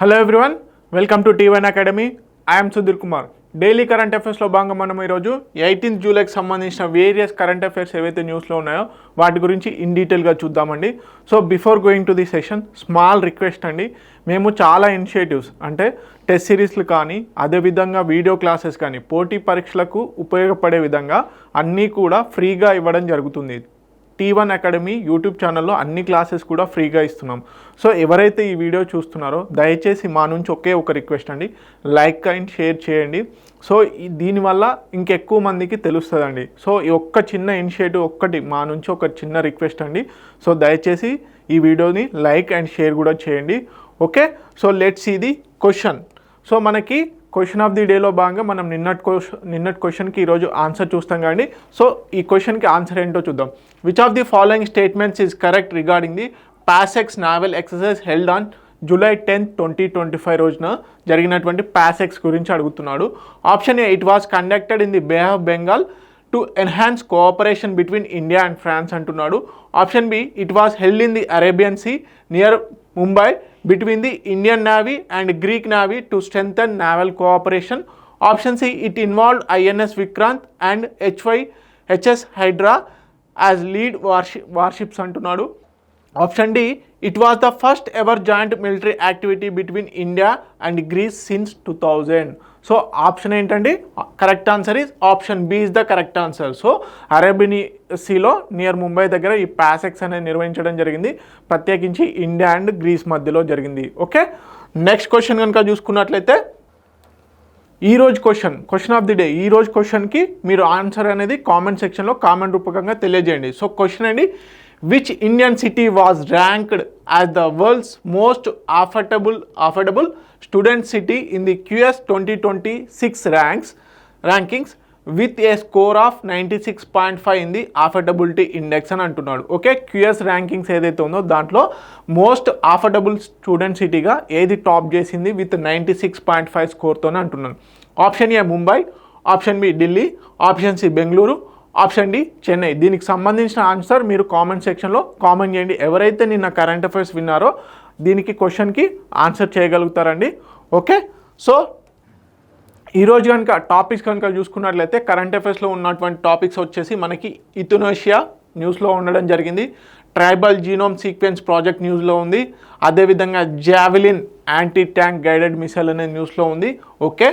Hello everyone, welcome to T1 academy. I'm Sudheer Kumar. Daily current అఫైర్స్లో భాగంగా మనం ఈరోజు 18th జూలైకి సంబంధించిన వేరియస్ కరెంట్ అఫైర్స్ ఏవైతే న్యూస్లో ఉన్నాయో వాటి గురించి ఇన్ డీటెయిల్గా చూద్దామండి. So before going to the session, small request అండి. మేము చాలా ఇనిషియేటివ్స్ అంటే టెస్ట్ సిరీస్లు కానీ, అదేవిధంగా వీడియో క్లాసెస్ కానీ, పోటీ పరీక్షలకు ఉపయోగపడే విధంగా అన్నీ కూడా ఫ్రీగా ఇవ్వడం జరుగుతుంది. T1 అకాడమీ యూట్యూబ్ ఛానల్లో అన్ని క్లాసెస్ కూడా ఫ్రీగా ఇస్తున్నాం. సో ఎవరైతే ఈ వీడియో చూస్తున్నారో దయచేసి మా నుంచి ఒకే ఒక రిక్వెస్ట్ అండి, లైక్ అండ్ షేర్ చేయండి. సో దీనివల్ల ఇంకెక్కువ మందికి తెలుస్తుందండి. సో ఈ ఒక్క చిన్న ఇనిషియేటివ్ ఒక్కటి మా నుంచి ఒక చిన్న రిక్వెస్ట్ అండి. సో దయచేసి ఈ వీడియోని లైక్ అండ్ షేర్ కూడా చేయండి. Okay, so let's see the question. So మనకి క్వశ్చన్ ఆఫ్ ది డేలో భాగంగా మనం నిన్నటి క్వశ్చన్కి ఈరోజు ఆన్సర్ చూస్తాం కానీ, సో ఈ క్వశ్చన్కి ఆన్సర్ ఏంటో చూద్దాం. Which of the following statements is correct regarding the PASSEX naval exercise held on July 10th, 2025 రోజున జరిగినటువంటి పాసెక్స్ గురించి అడుగుతున్నాడు. Option A, it was conducted in the Bay of Bengal to enhance cooperation between India and France అంటున్నాడు. Option B, it was held in the Arabian Sea near Mumbai between the Indian Navy and Greek Navy to strengthen naval cooperation. Option C, it involved INS Vikrant and HYHS Hydra as lead warships అంటున్నాడు. Option D, it was the first ever joint military activity between India and Greece since 2000. So option ఏంటండి? Correct answer is option B is the correct answer. So Arabian సీలో near Mumbai దగ్గర ఈ Passex అనేది నిర్వహించడం జరిగింది. ప్రత్యేకించి India and grace మధ్యలో జరిగింది. ఓకే, నెక్స్ట్ క్వశ్చన్ కనుక చూసుకున్నట్లయితే ఈరోజు క్వశ్చన్ ఆఫ్ ది డే. ఈరోజు క్వశ్చన్కి మీరు ఆన్సర్ అనేది కామెంట్ సెక్షన్లో కామెంట్ రూపకంగా తెలియజేయండి. సో క్వశ్చన్ అండి, which Indian city was ranked as the world's most affordable student city in the QS 2026 rankings with a score of 96.5 in the affordability index అని అంటున్నాడు. ఓకే, QS ర్యాంకింగ్స్ ఏదైతే ఉందో దాంట్లో most affordable student సిటీగా ఏది top చేసింది with 96.5 స్కోర్తోనే అంటున్నాను. Option A Mumbai, option B Delhi, option C Bengaluru, option D Chennai. దీనికి సంబంధించిన ఆన్సర్ మీరు కామెంట్ సెక్షన్లో కామెంట్ చేయండి. ఎవరైతే నిన్న కరెంట్ అఫైర్స్ విన్నారో దీనికి క్వశ్చన్కి ఆన్సర్ చేయగలుగుతారండి. ఓకే, సో ఈరోజు కనుక టాపిక్స్ కనుక చూసుకున్నట్లయితే కరెంట్ అఫైర్స్లో ఉన్నటువంటి టాపిక్స్ వచ్చేసి మనకి ఇథియోపియా న్యూస్లో ఉండడం జరిగింది, ట్రైబల్ జీనోమ్ సీక్వెన్స్ ప్రాజెక్ట్ న్యూస్లో ఉంది, అదేవిధంగా javelin anti tank guided missile అనే న్యూస్లో ఉంది. ఓకే,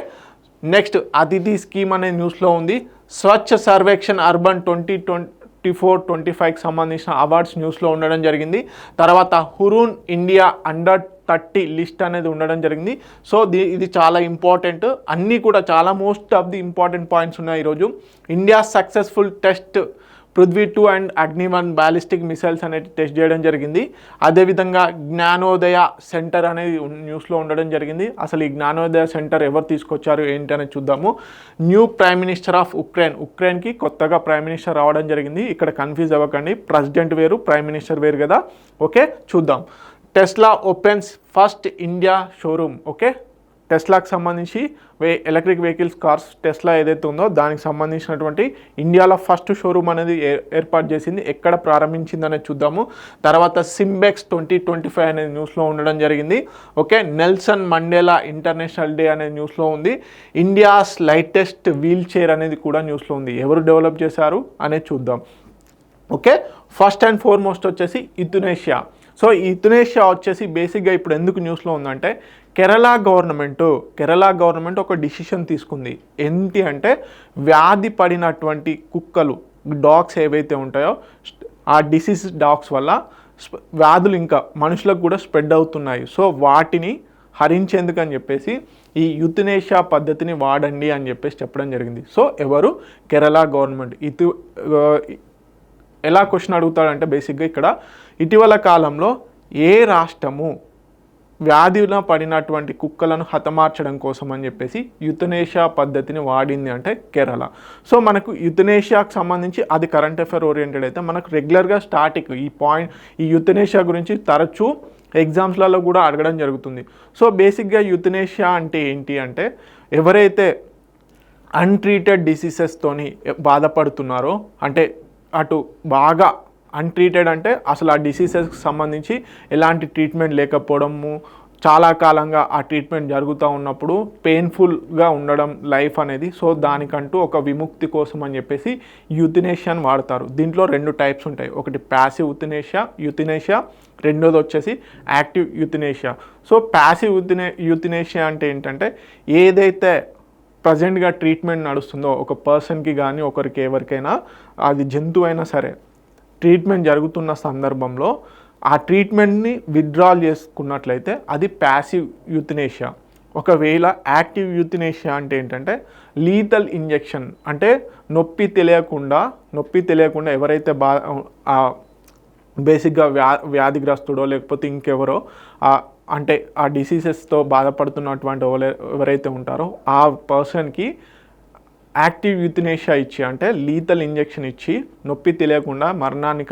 నెక్స్ట్ అతిథి స్కీమ్ అనే న్యూస్లో ఉంది, స్వచ్ఛ సర్వేక్షణ్ అర్బన్ 2024-25కి సంబంధించిన అవార్డ్స్ న్యూస్లో ఉండడం జరిగింది. తర్వాత హురూన్ ఇండియా అండర్-30 లిస్ట్ అనేది ఉండడం జరిగింది. సో ఇది చాలా ఇంపార్టెంట్, అన్నీ కూడా చాలా most of the important points ఉన్నాయి ఈరోజు. India successful test Prithvi 2 and Agni ballistic missiles అనేది టెస్ట్ చేయడం జరిగింది. అదేవిధంగా జ్ఞానోదయ సెంటర్ అనేది న్యూస్లో ఉండడం జరిగింది. అసలు ఈ జ్ఞానోదయ సెంటర్ ఎవరు తీసుకొచ్చారు ఏంటి అనేది చూద్దాము. న్యూ ప్రైమ్ మినిస్టర్ ఆఫ్ ఉక్రెయిన్కి కొత్తగా ప్రైమ్ మినిస్టర్ రావడం జరిగింది. ఇక్కడ కన్ఫ్యూజ్ అవ్వకండి, ప్రెసిడెంట్ వేరు ప్రైమ్ మినిస్టర్ వేరు కదా. ఓకే, చూద్దాం. Tesla opens first India showroom. Okay, టెస్లాకి సంబంధించి ఎలక్ట్రిక్ వెహికల్స్ కార్స్ టెస్లా ఏదైతే ఉందో దానికి సంబంధించినటువంటి ఇండియాలో ఫస్ట్ షోరూమ్ అనేది ఏర్పాటు చేసింది. ఎక్కడ ప్రారంభించింది అనేది చూద్దాము. తర్వాత సింబెక్స్ 2025 అనేది న్యూస్లో ఉండడం జరిగింది. Okay, Nelson Mandela international day అనేది న్యూస్లో ఉంది. ఇండియాస్ లైటెస్ట్ వీల్ చైర్ అనేది కూడా న్యూస్లో ఉంది. ఎవరు డెవలప్ చేశారు అనేది చూద్దాం. ఓకే, ఫస్ట్ అండ్ ఫార్మోస్ట్ వచ్చేసి ఇథియోపియా. సో ఈ ఇథియోపియా వచ్చేసి బేసిక్గా ఇప్పుడు ఎందుకు న్యూస్లో ఉందంటే కేరళ గవర్నమెంట్ ఒక డిసిషన్ తీసుకుంది. ఏంటి అంటే వ్యాధి పడినటువంటి కుక్కలు, డాగ్స్ ఏవైతే ఉంటాయో ఆ డిసీజ్ డాగ్స్ వల్ల వ్యాధులు ఇంకా మనుషులకు కూడా స్ప్రెడ్ అవుతున్నాయి. సో వాటిని హరించేందుకు అని చెప్పేసి ఈ యుథనేషియా పద్ధతిని వాడండి అని చెప్పేసి చెప్పడం జరిగింది. సో ఎవరు? కేరళ గవర్నమెంట్. ఎలా క్వశ్చన్ అడుగుతాడంటే బేసిక్గా ఇక్కడ ఇటీవల కాలంలో ఏ రాష్ట్రము వ్యాధిలో పడినటువంటి కుక్కలను హతమార్చడం కోసం అని చెప్పేసి యుథనేషియా పద్ధతిని వాడింది అంటే కేరళ. సో మనకు యుథనేషియాకి సంబంధించి అది కరెంట్ అఫైర్ ఓరియంటెడ్ అయితే మనకు రెగ్యులర్గా స్టార్టింగ్ ఈ యుథనేషియా గురించి తరచూ ఎగ్జామ్స్లలో కూడా అడగడం jరుగుతుంది. సో బేసిక్గా యుథనేషియా అంటే ఏంటి అంటే ఎవరైతే అన్ట్రీటెడ్ డిసీజెస్తోని బాధపడుతున్నారో, అంటే అటు బాగా అన్ట్రీటెడ్ అంటే అసలు ఆ డిసీజెస్కి సంబంధించి ఎలాంటి ట్రీట్మెంట్ లేకపోవడము, చాలా కాలంగా ఆ ట్రీట్మెంట్ జరుగుతూ ఉన్నప్పుడు పెయిన్ఫుల్గా ఉండడం లైఫ్ అనేది, సో దానికంటూ ఒక విముక్తి కోసం అని చెప్పేసి యూథనేషియాని వాడతారు. దీంట్లో 2 టైప్స్ ఉంటాయి, ఒకటి ప్యాసివ్ యూథనేషియా, రెండోది వచ్చేసి యాక్టివ్ యూథనేషియా. సో ప్యాసివ్ యూథనేషియా అంటే ఏంటంటే, ఏదైతే ప్రజెంట్గా ట్రీట్మెంట్ నడుస్తుందో ఒక పర్సన్కి కానీ ఒకరికి ఎవరికైనా, అది జంతువు అయినా సరే, ట్రీట్మెంట్ జరుగుతున్న సందర్భంలో ఆ ట్రీట్మెంట్ని విత్డ్రాల్ చేసుకున్నట్లయితే అది ప్యాసివ్ యూథనేషియా. ఒకవేళ యాక్టివ్ యూథనేషియా అంటే ఏంటంటే లీథల్ ఇంజెక్షన్, అంటే నొప్పి తెలియకుండా ఎవరైతే బేసిక్గా వ్యాధిగ్రస్తుడో లేకపోతే ఇంకెవరో అంటే ఆ డిసీజెస్తో బాధపడుతున్నటువంటి ఎవరైతే ఉంటారో ఆ పర్సన్కి యాక్టివ్ యూథనేషియా ఇచ్చి, అంటే లీథల్ ఇంజెక్షన్ ఇచ్చి నొప్పి తెలియకుండా మరణాన్ని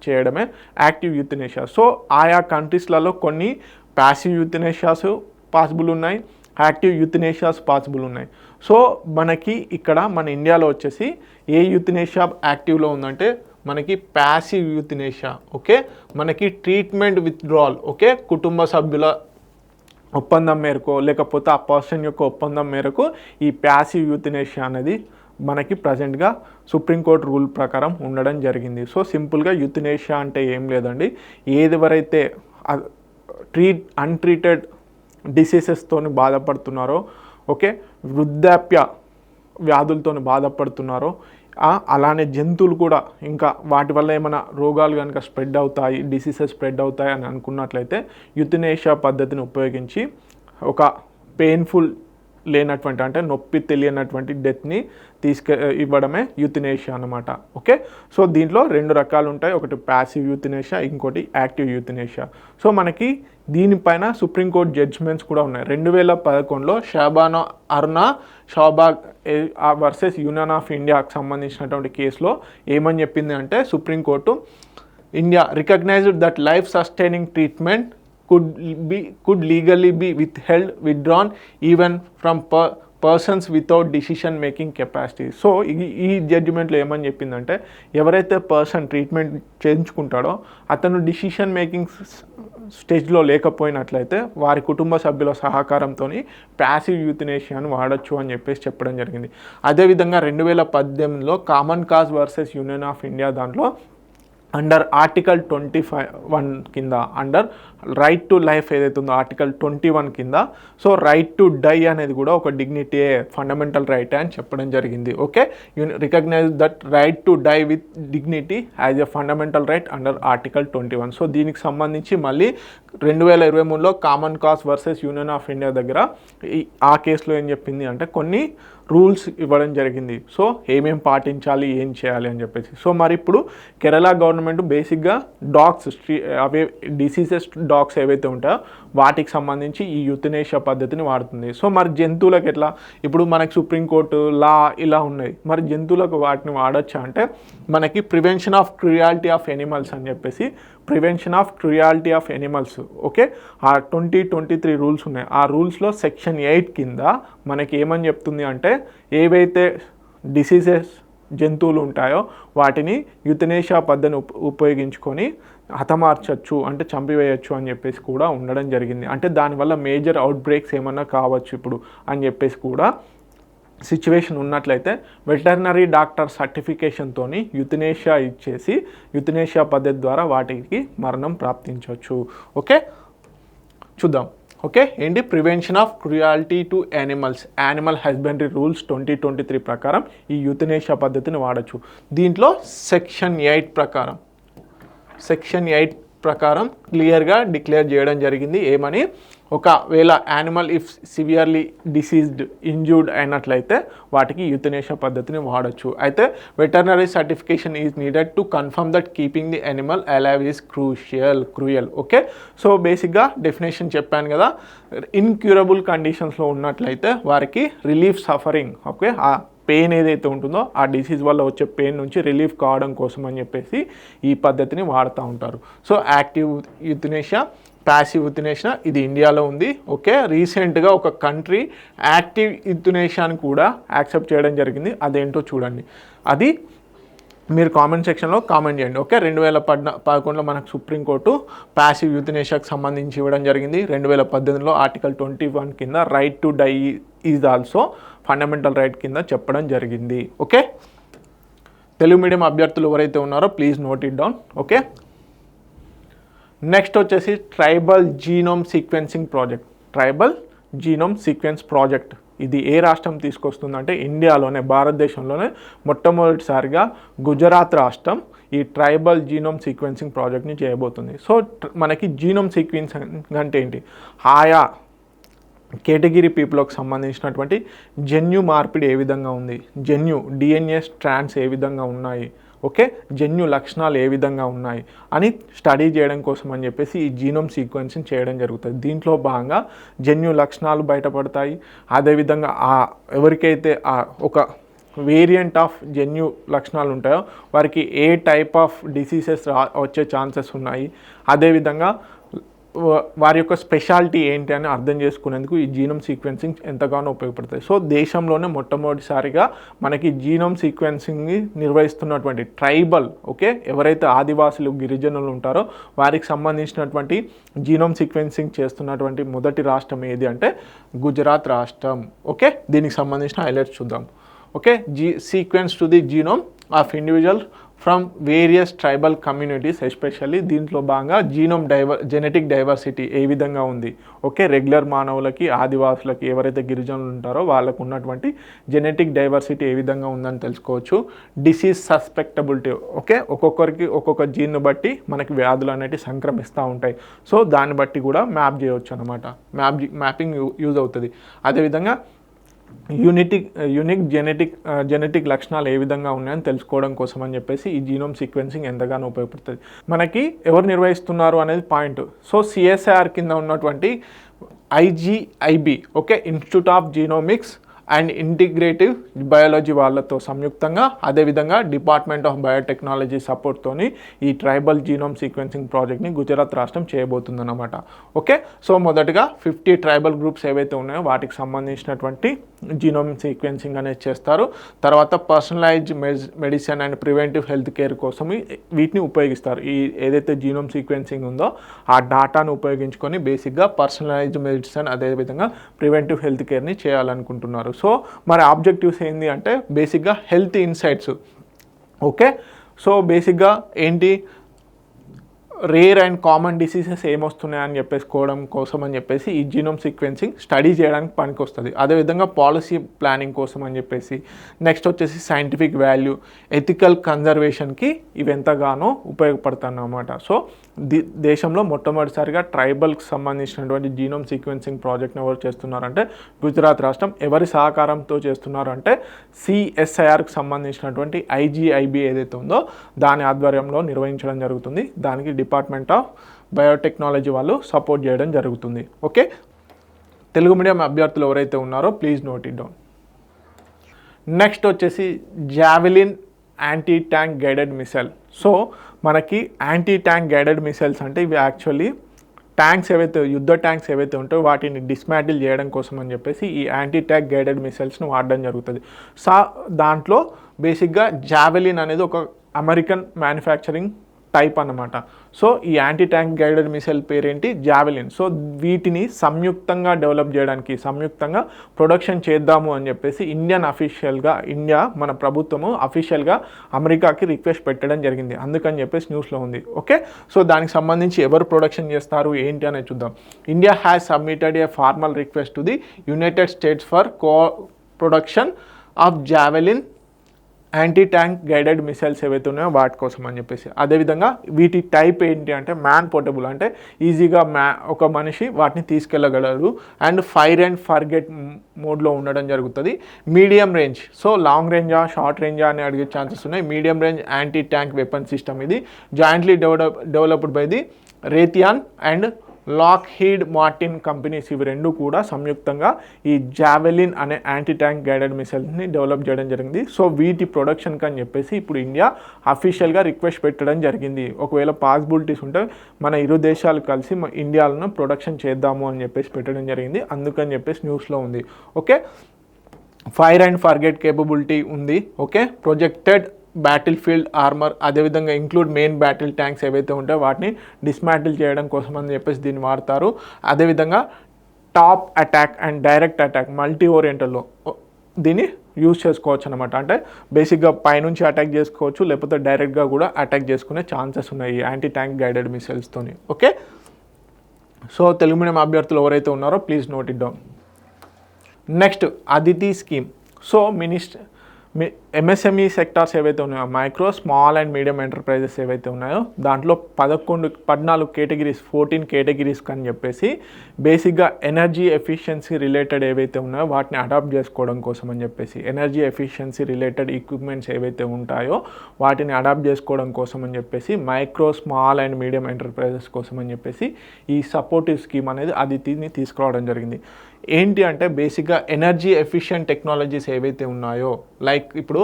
చేయడమే యాక్టివ్ యూథనేషియా. సో ఆయా కంట్రీస్లలో కొన్ని ప్యాసివ్ యూథనేషియాస్ పాసిబుల్ ఉన్నాయి, యాక్టివ్ యూథనేషియాస్ పాసిబుల్ ఉన్నాయి. సో మనకి ఇక్కడ మన ఇండియాలో వచ్చేసి ఏ యూథనేషియా యాక్టివ్లో ఉందంటే మనకి ప్యాసివ్ యూథనేషియా. ఓకే, మనకి ట్రీట్మెంట్ విత్డ్రాల్, ఓకే, కుటుంబ సభ్యుల ఒప్పందం మేరకు లేకపోతే ఆ పర్సన్ యొక్క ఒప్పందం మేరకు ఈ ప్యాసివ్ యూథనేషియా అనేది మనకి ప్రజెంట్గా సుప్రీంకోర్టు రూల్ ప్రకారం ఉండడం జరిగింది. సో సింపుల్గా యూథనేషియా అంటే ఏం లేదండి, ఏదెవరైతే అన్ట్రీటెడ్ డిసీజెస్తో బాధపడుతున్నారో, ఓకే, వృద్ధాప్య వ్యాధులతో బాధపడుతున్నారో, అలానే జంతువులు కూడా ఇంకా వాటి వల్ల ఏమైనా రోగాలు కనుక స్ప్రెడ్ అవుతాయి, డిసీజెస్ స్ప్రెడ్ అవుతాయి అని అనుకున్నట్లయితే యూథనేషియా పద్ధతిని ఉపయోగించి ఒక పెయిన్ఫుల్ లేనటువంటి, అంటే నొప్పి తెలియనటువంటి డెత్ని ఇవ్వడమే యూథనేషియా అన్నమాట. ఓకే, సో దీంట్లో 2 రకాలు ఉంటాయి, ఒకటి ప్యాసివ్ యూథనేషియా, ఇంకోటి యాక్టివ్ యూథనేషియా. సో మనకి దీనిపైన సుప్రీంకోర్టు జడ్జిమెంట్స్ కూడా ఉన్నాయి. 2011లో Shabana Aruna Shanbaug versus union of ఇండియాకి సంబంధించినటువంటి కేసులో ఏమని చెప్పింది అంటే, supreme court India recognized that life sustaining treatment could legally be withdrawn even from persons without decision making capacity. So ఈ జడ్జిమెంట్లో ఏమని చెప్పిందంటే, ఎవరైతే పర్సన్ ట్రీట్మెంట్ చేయించుకుంటాడో అతను డిసిషన్ మేకింగ్ స్టేజ్లో లేకపోయినట్లయితే వారి కుటుంబ సభ్యుల సహకారంతో ప్యాసివ్ యూథనేషియాను వాడచ్చు అని చెప్పడం జరిగింది. అదేవిధంగా 2018లో common cause versus union of India దాంట్లో అండర్ ఆర్టికల్ 21 కింద, అండర్ రైట్ టు లైఫ్ ఏదైతే ఉందో ఆర్టికల్ 21 కింద, సో రైట్ టు డై అనేది కూడా ఒక డిగ్నిటీ ఫండమెంటల్ రైట్ అని చెప్పడం జరిగింది. Okay, recognise that right to die with dignity as a fundamental right under article 21. So దీనికి సంబంధించి మళ్ళీ 2023లో common cause versus union of India దగ్గర ఆ కేసులో ఏం చెప్పింది అంటే కొన్ని రూల్స్ ఇవ్వడం జరిగింది. సో ఏమేం పాటించాలి, ఏం చేయాలి అని చెప్పేసి. సో మరి ఇప్పుడు కేరళ గవర్నమెంట్ బేసిక్గా డాగ్స్, అవే డిసీజెస్ డాగ్స్ ఏవైతే ఉంటాయో వాటికి సంబంధించి ఈ యూథనేషియా పద్ధతిని వాడుతుంది. సో మరి జంతువులకు ఎట్లా, ఇప్పుడు మనకి సుప్రీంకోర్టు లా ఇలా ఉన్నాయి, మరి జంతువులకు వాటిని వాడచ్చా అంటే మనకి prevention of cruelty of animals అని చెప్పేసి, prevention of cruelty of animals, okay, ఆ 2023 రూల్స్ ఉన్నాయి. ఆ రూల్స్లో సెక్షన్ 8 కింద మనకి ఏమని చెప్తుంది అంటే, ఏవైతే డిసీజెస్ జంతువులు ఉంటాయో వాటిని యూథనేషియా పద్ధతిని ఉపయోగించుకొని హతమార్చచ్చు, అంటే చంపివేయచ్చు అని చెప్పేసి కూడా ఉండడం జరిగింది. అంటే దానివల్ల మేజర్ అవుట్ బ్రేక్స్ ఏమన్నా కావచ్చు ఇప్పుడు అని చెప్పేసి కూడా సిచ్యువేషన్ ఉన్నట్లయితే వెటర్నరీ డాక్టర్ సర్టిఫికేషన్తో యూథనేషియా ఇచ్చేసి యూథనేషియా పద్ధతి ద్వారా వాటికి మరణం ప్రాప్తించవచ్చు. ఓకే, చూద్దాం. ఓకే, ఏంటి prevention of cruelty to animal husbandry rules 2023 ప్రకారం ఈ యూథనేషియా పద్ధతిని వాడచ్చు. దీంట్లో సెక్షన్ 8 ప్రకారం క్లియర్గా డిక్లేర్ చేయడం జరిగింది. ఏమని, ఒకవేళ animal if severely diseased, injured అయినట్లయితే వాటికి యూథనేషియా పద్ధతిని వాడచ్చు. అయితే veterinary certification is needed to confirm that keeping the animal alive is cruel. Okay, so బేసిక్గా డెఫినేషన్ చెప్పాను కదా, ఇన్క్యూరబుల్ కండిషన్స్లో ఉన్నట్లయితే వారికి రిలీఫ్ సఫరింగ్, ఓకే, ఆ పెయిన్ ఏదైతే ఉంటుందో ఆ డిసీజ్ వల్ల వచ్చే పెయిన్ నుంచి రిలీఫ్ కావడం కోసం అని చెప్పేసి ఈ పద్ధతిని వాడుతూ ఉంటారు. సో యాక్టివ్ యూథనేషియా, ప్యాసివ్ యూథనేషియా ఇది ఇండియాలో ఉంది. ఓకే, రీసెంట్గా ఒక కంట్రీ యాక్టివ్ యూథనేషియాని కూడా యాక్సెప్ట్ చేయడం జరిగింది. అదేంటో చూడండి, అది మీరు కామెంట్ సెక్షన్లో కామెంట్ చేయండి. ఓకే, 2011లో మనకు సుప్రీంకోర్టు ప్యాసివ్ యూథనేషియాకి సంబంధించి ఇవ్వడం జరిగింది. 2018లో ఆర్టికల్ 21 కింద right to die is also fundamental right కింద చెప్పడం జరిగింది. ఓకే, తెలుగు మీడియం అభ్యర్థులు ఎవరైతే ఉన్నారో please note it down. Okay, next వచ్చేసి tribal genome sequencing project. Tribal genome sequence project ఇది ఏ రాష్ట్రం తీసుకొస్తుందంటే ఇండియాలోనే, భారతదేశంలోనే మొట్టమొదటిసారిగా గుజరాత్ రాష్ట్రం ఈ ట్రైబల్ జీనోమ్ సీక్వెన్సింగ్ ప్రాజెక్ట్ని చేయబోతుంది. సో మనకి జీనోమ్ సీక్వెన్సింగ్ అంటే ఏంటి, ఆయా కేటగిరీ పీపుల్కి సంబంధించినటువంటి జన్యు మార్పిడి ఏ విధంగా ఉంది, జన్యు డిఎన్ఏ స్ట్రాండ్స్ ఏ విధంగా ఉన్నాయి, ఓకే, జన్యు లక్షణాలు ఏ విధంగా ఉన్నాయి అని స్టడీ చేయడం కోసం అని చెప్పేసి ఈ జీనోమ్ సీక్వెన్సింగ్ చేయడం జరుగుతుంది. దీంట్లో భాగంగా జన్యు లక్షణాలు బయటపడతాయి. అదేవిధంగా ఎవరికైతే ఒక వేరియంట్ ఆఫ్ జన్యు లక్షణాలు ఉంటాయో వారికి ఏ టైప్ ఆఫ్ డిసీజెస్ వచ్చే ఛాన్సెస్ ఉన్నాయి, అదేవిధంగా వారి యొక్క స్పెషాలిటీ ఏంటి అని అర్థం చేసుకునేందుకు ఈ జీనోమ్ సీక్వెన్సింగ్ ఎంతగానో ఉపయోగపడుతుంది. సో దేశంలోనే మొట్టమొదటిసారిగా మనకి జీనోమ్ సీక్వెన్సింగ్ని నిర్వహిస్తున్నటువంటి ట్రైబల్, ఓకే, ఎవరైతే ఆదివాసులు గిరిజనులు ఉంటారో వారికి సంబంధించినటువంటి జీనోమ్ సీక్వెన్సింగ్ చేస్తున్నటువంటి మొదటి రాష్ట్రం ఏది అంటే గుజరాత్ రాష్ట్రం. ఓకే, దీనికి సంబంధించిన హైలైట్స్ చూద్దాం. Okay, sequence to the genome of individual from various tribal communities, especially దీంట్లో భాగంగా జీనోమ్ జెనెటిక్ డైవర్సిటీ ఏ విధంగా ఉంది, ఓకే, రెగ్యులర్ మానవులకి ఆదివాసులకి ఎవరైతే గిరిజనులు ఉంటారో వాళ్ళకు ఉన్నటువంటి జెనెటిక్ డైవర్సిటీ ఏ విధంగా ఉందని తెలుసుకోవచ్చు. డిసీజ్ సస్పెక్టబిలిటీ, ఓకే, ఒక్కొక్కరికి ఒక్కొక్క జీన్ను బట్టి మనకి వ్యాధులు అనేవి సంక్రమిస్తూ ఉంటాయి. సో దాన్ని బట్టి కూడా మ్యాప్ చేయవచ్చు అనమాట, మ్యాపింగ్ యూజ్ అవుతుంది. అదేవిధంగా యూనిక్ జెనెటిక్ లక్షణాలు ఏ విధంగా ఉన్నాయని తెలుసుకోవడం కోసం అని చెప్పేసి ఈ జీనోమ్ సీక్వెన్సింగ్ ఎంతగానో ఉపయోగపడుతుంది. మనకి ఎవరు నిర్వహిస్తున్నారు అనేది పాయింట్. సో సిఎస్ఐఆర్ కింద ఉన్నటువంటి IGIB, okay, institute of genomics and integrative biology వాళ్ళతో సంయుక్తంగా, అదేవిధంగా డిపార్ట్మెంట్ ఆఫ్ బయోటెక్నాలజీ సపోర్ట్తోని ఈ ట్రైబల్ జీనోమ్ సీక్వెన్సింగ్ ప్రాజెక్ట్ని గుజరాత్ రాష్ట్రం చేయబోతుందన్నమాట. ఓకే, సో మొదటగా 50 ట్రైబల్ గ్రూప్స్ ఏవైతే ఉన్నాయో వాటికి సంబంధించినటువంటి జీనోమ్ సీక్వెన్సింగ్ అనేది చేస్తారు. తర్వాత personalised medicine and preventive health care కోసం వీటిని ఉపయోగిస్తారు. ఈ ఏదైతే జీనోమ్ సీక్వెన్సింగ్ ఉందో ఆ డాటాను ఉపయోగించుకొని బేసిక్గా పర్సనలైజ్డ్ మెడిసిన్ అదేవిధంగా ప్రివెంటివ్ హెల్త్ కేర్ని చేయాలనుకుంటున్నారు. సో మరి ఆబ్జెక్టివ్స్ ఏంటి అంటే బేసిక్గా హెల్త్ ఇన్సైట్స్. ఓకే, సో బేసిక్గా ఏంటి, రేర్ అండ్ కామన్ డిసీజెస్ ఏమొస్తున్నాయని చెప్పేసుకోవడం కోసం అని చెప్పేసి ఈ జీనోమ్ సీక్వెన్సింగ్ స్టడీ చేయడానికి పనికి వస్తుంది. అదేవిధంగా పాలసీ ప్లానింగ్ కోసం అని చెప్పేసి, నెక్స్ట్ వచ్చేసి సైంటిఫిక్ వాల్యూ, ఎథికల్ కన్జర్వేషన్కి ఇవి ఎంతగానో ఉపయోగపడుతుంది అన్నమాట. సో దేశంలో మొట్టమొదటిసారిగా ట్రైబల్కి సంబంధించినటువంటి జీనోమ్ సీక్వెన్సింగ్ ప్రాజెక్ట్ని ఎవరు చేస్తున్నారంటే గుజరాత్ రాష్ట్రం. ఎవరి సహకారంతో చేస్తున్నారు అంటే సిఎస్ఐఆర్కి సంబంధించినటువంటి ఐజీఐబి ఏదైతే ఉందో దాని ఆధ్వర్యంలో నిర్వహించడం జరుగుతుంది. దానికి డిపార్ట్మెంట్ ఆఫ్ బయోటెక్నాలజీ వాళ్ళు సపోర్ట్ చేయడం జరుగుతుంది. ఓకే, తెలుగు మీడియం అభ్యర్థులు ఎవరైతే ఉన్నారో please note it down. Next వచ్చేసి javelin anti tank guided missile. So మనకి యాంటీ ట్యాంక్ గైడెడ్ మిసైల్స్ అంటే ఇవి యాక్చువల్లీ ట్యాంక్స్ ఏవైతే యుద్ధ ట్యాంక్స్ ఏవైతే ఉంటాయో వాటిని డిస్మాంటిల్ చేయడం కోసం అని చెప్పేసి ఈ యాంటీ ట్యాంక్ గైడెడ్ మిసైల్స్ను వాడడం జరుగుతుంది. దాంట్లో బేసిక్గా జావెలిన్ అనేది ఒక అమెరికన్ మ్యానుఫ్యాక్చరింగ్ టైప్ అన్నమాట. సో ఈ యాంటీ ట్యాంక్ గైడెడ్ మిసైల్ పేరేంటి, జావెలిన్. సో వీటిని సంయుక్తంగా డెవలప్ చేయడానికి, సంయుక్తంగా ప్రొడక్షన్ చేద్దాము అని చెప్పేసి ఇండియా మన ప్రభుత్వము అఫీషియల్గా అమెరికాకి రిక్వెస్ట్ పెట్టడం జరిగింది. అందుకని చెప్పేసి న్యూస్లో ఉంది. ఓకే, సో దానికి సంబంధించి ఎవరు ప్రొడక్షన్ చేస్తారు ఏంటి అనేది చూద్దాం. India has submitted A formal request to the United states for production of javelin anti tank guided missiles ఏవైతే ఉన్నాయో వాటి కోసం అని చెప్పేసి. అదేవిధంగా వీటి టైప్ ఏంటి అంటే మ్యాన్ పోర్టబుల్, అంటే ఈజీగా ఒక మనిషి వాటిని తీసుకెళ్ళగలరు. అండ్ ఫైర్ అండ్ ఫర్గెట్ మోడ్లో ఉండడం జరుగుతుంది. మీడియం రేంజ్, సో లాంగ్ రేంజా షార్ట్ రేంజా అని అడిగే ఛాన్సెస్ ఉన్నాయి. Medium range anti tank weapon system ఇది jointly developed by the Raytheon and Lockheed Martin companies. ఇవి రెండు కూడా సంయుక్తంగా ఈ జావెలిన్ అనే యాంటీ ట్యాంక్ గైడెడ్ మిసైల్స్ని డెవలప్ చేయడం జరిగింది. సో వీటి ప్రొడక్షన్కి అని చెప్పేసి ఇప్పుడు ఇండియా అఫీషియల్గా రిక్వెస్ట్ పెట్టడం జరిగింది. ఒకవేళ పాసిబిలిటీస్ ఉంటే మన ఇరు దేశాలు కలిసి ఇండియాలో ప్రొడక్షన్ చేద్దాము అని చెప్పేసి పెట్టడం జరిగింది. అందుకని చెప్పేసి న్యూస్లో ఉంది. Okay, fire and forget capability ఉంది. Okay, projected battlefield armour, అదేవిధంగా ఇంక్లూడ్ మెయిన్ బ్యాటిల్ ట్యాంక్స్ ఏవైతే ఉంటాయో వాటిని డిస్మాంటిల్ చేయడం కోసం అని చెప్పేసి దీన్ని వాడతారు. అదేవిధంగా top attack and direct attack multi ఓరియంటల్లో దీన్ని యూజ్ చేసుకోవచ్చు అనమాట. అంటే బేసిక్గా పైనుంచి అటాక్ చేసుకోవచ్చు, లేకపోతే డైరెక్ట్గా కూడా అటాక్ చేసుకునే ఛాన్సెస్ ఉన్నాయి యాంటీ ట్యాంక్ గైడెడ్ మిసైల్స్తోని. ఓకే, సో తెలుగు మీడియం అభ్యర్థులు ఎవరైతే ఉన్నారో please note it down. Next Aditi scheme. So MSME sectors ఏవైతే ఉన్నాయో, micro small and medium enterprises ఏవైతే ఉన్నాయో దాంట్లో 14 కేటగిరీస్ 14 కేటగిరీస్ అని చెప్పేసి బేసిక్గా ఎనర్జీ ఎఫిషియన్సీ రిలేటెడ్ ఏవైతే ఉన్నాయో వాటిని అడాప్ట్ చేసుకోవడం కోసం అని చెప్పేసి, ఎనర్జీ ఎఫిషియన్సీ రిలేటెడ్ ఎక్విప్మెంట్స్ ఏవైతే ఉంటాయో వాటిని అడాప్ట్ చేసుకోవడం కోసం అని చెప్పేసి micro small and medium enterprises కోసం అని చెప్పేసి ఈ సపోర్టివ్ స్కీమ్ అనేది అదితిని తీసుకురావడం జరిగింది. ఏంటి అంటే బేసిక్గా ఎనర్జీ ఎఫిషియెంట్ టెక్నాలజీస్ ఏవైతే ఉన్నాయో, లైక్ ఇప్పుడు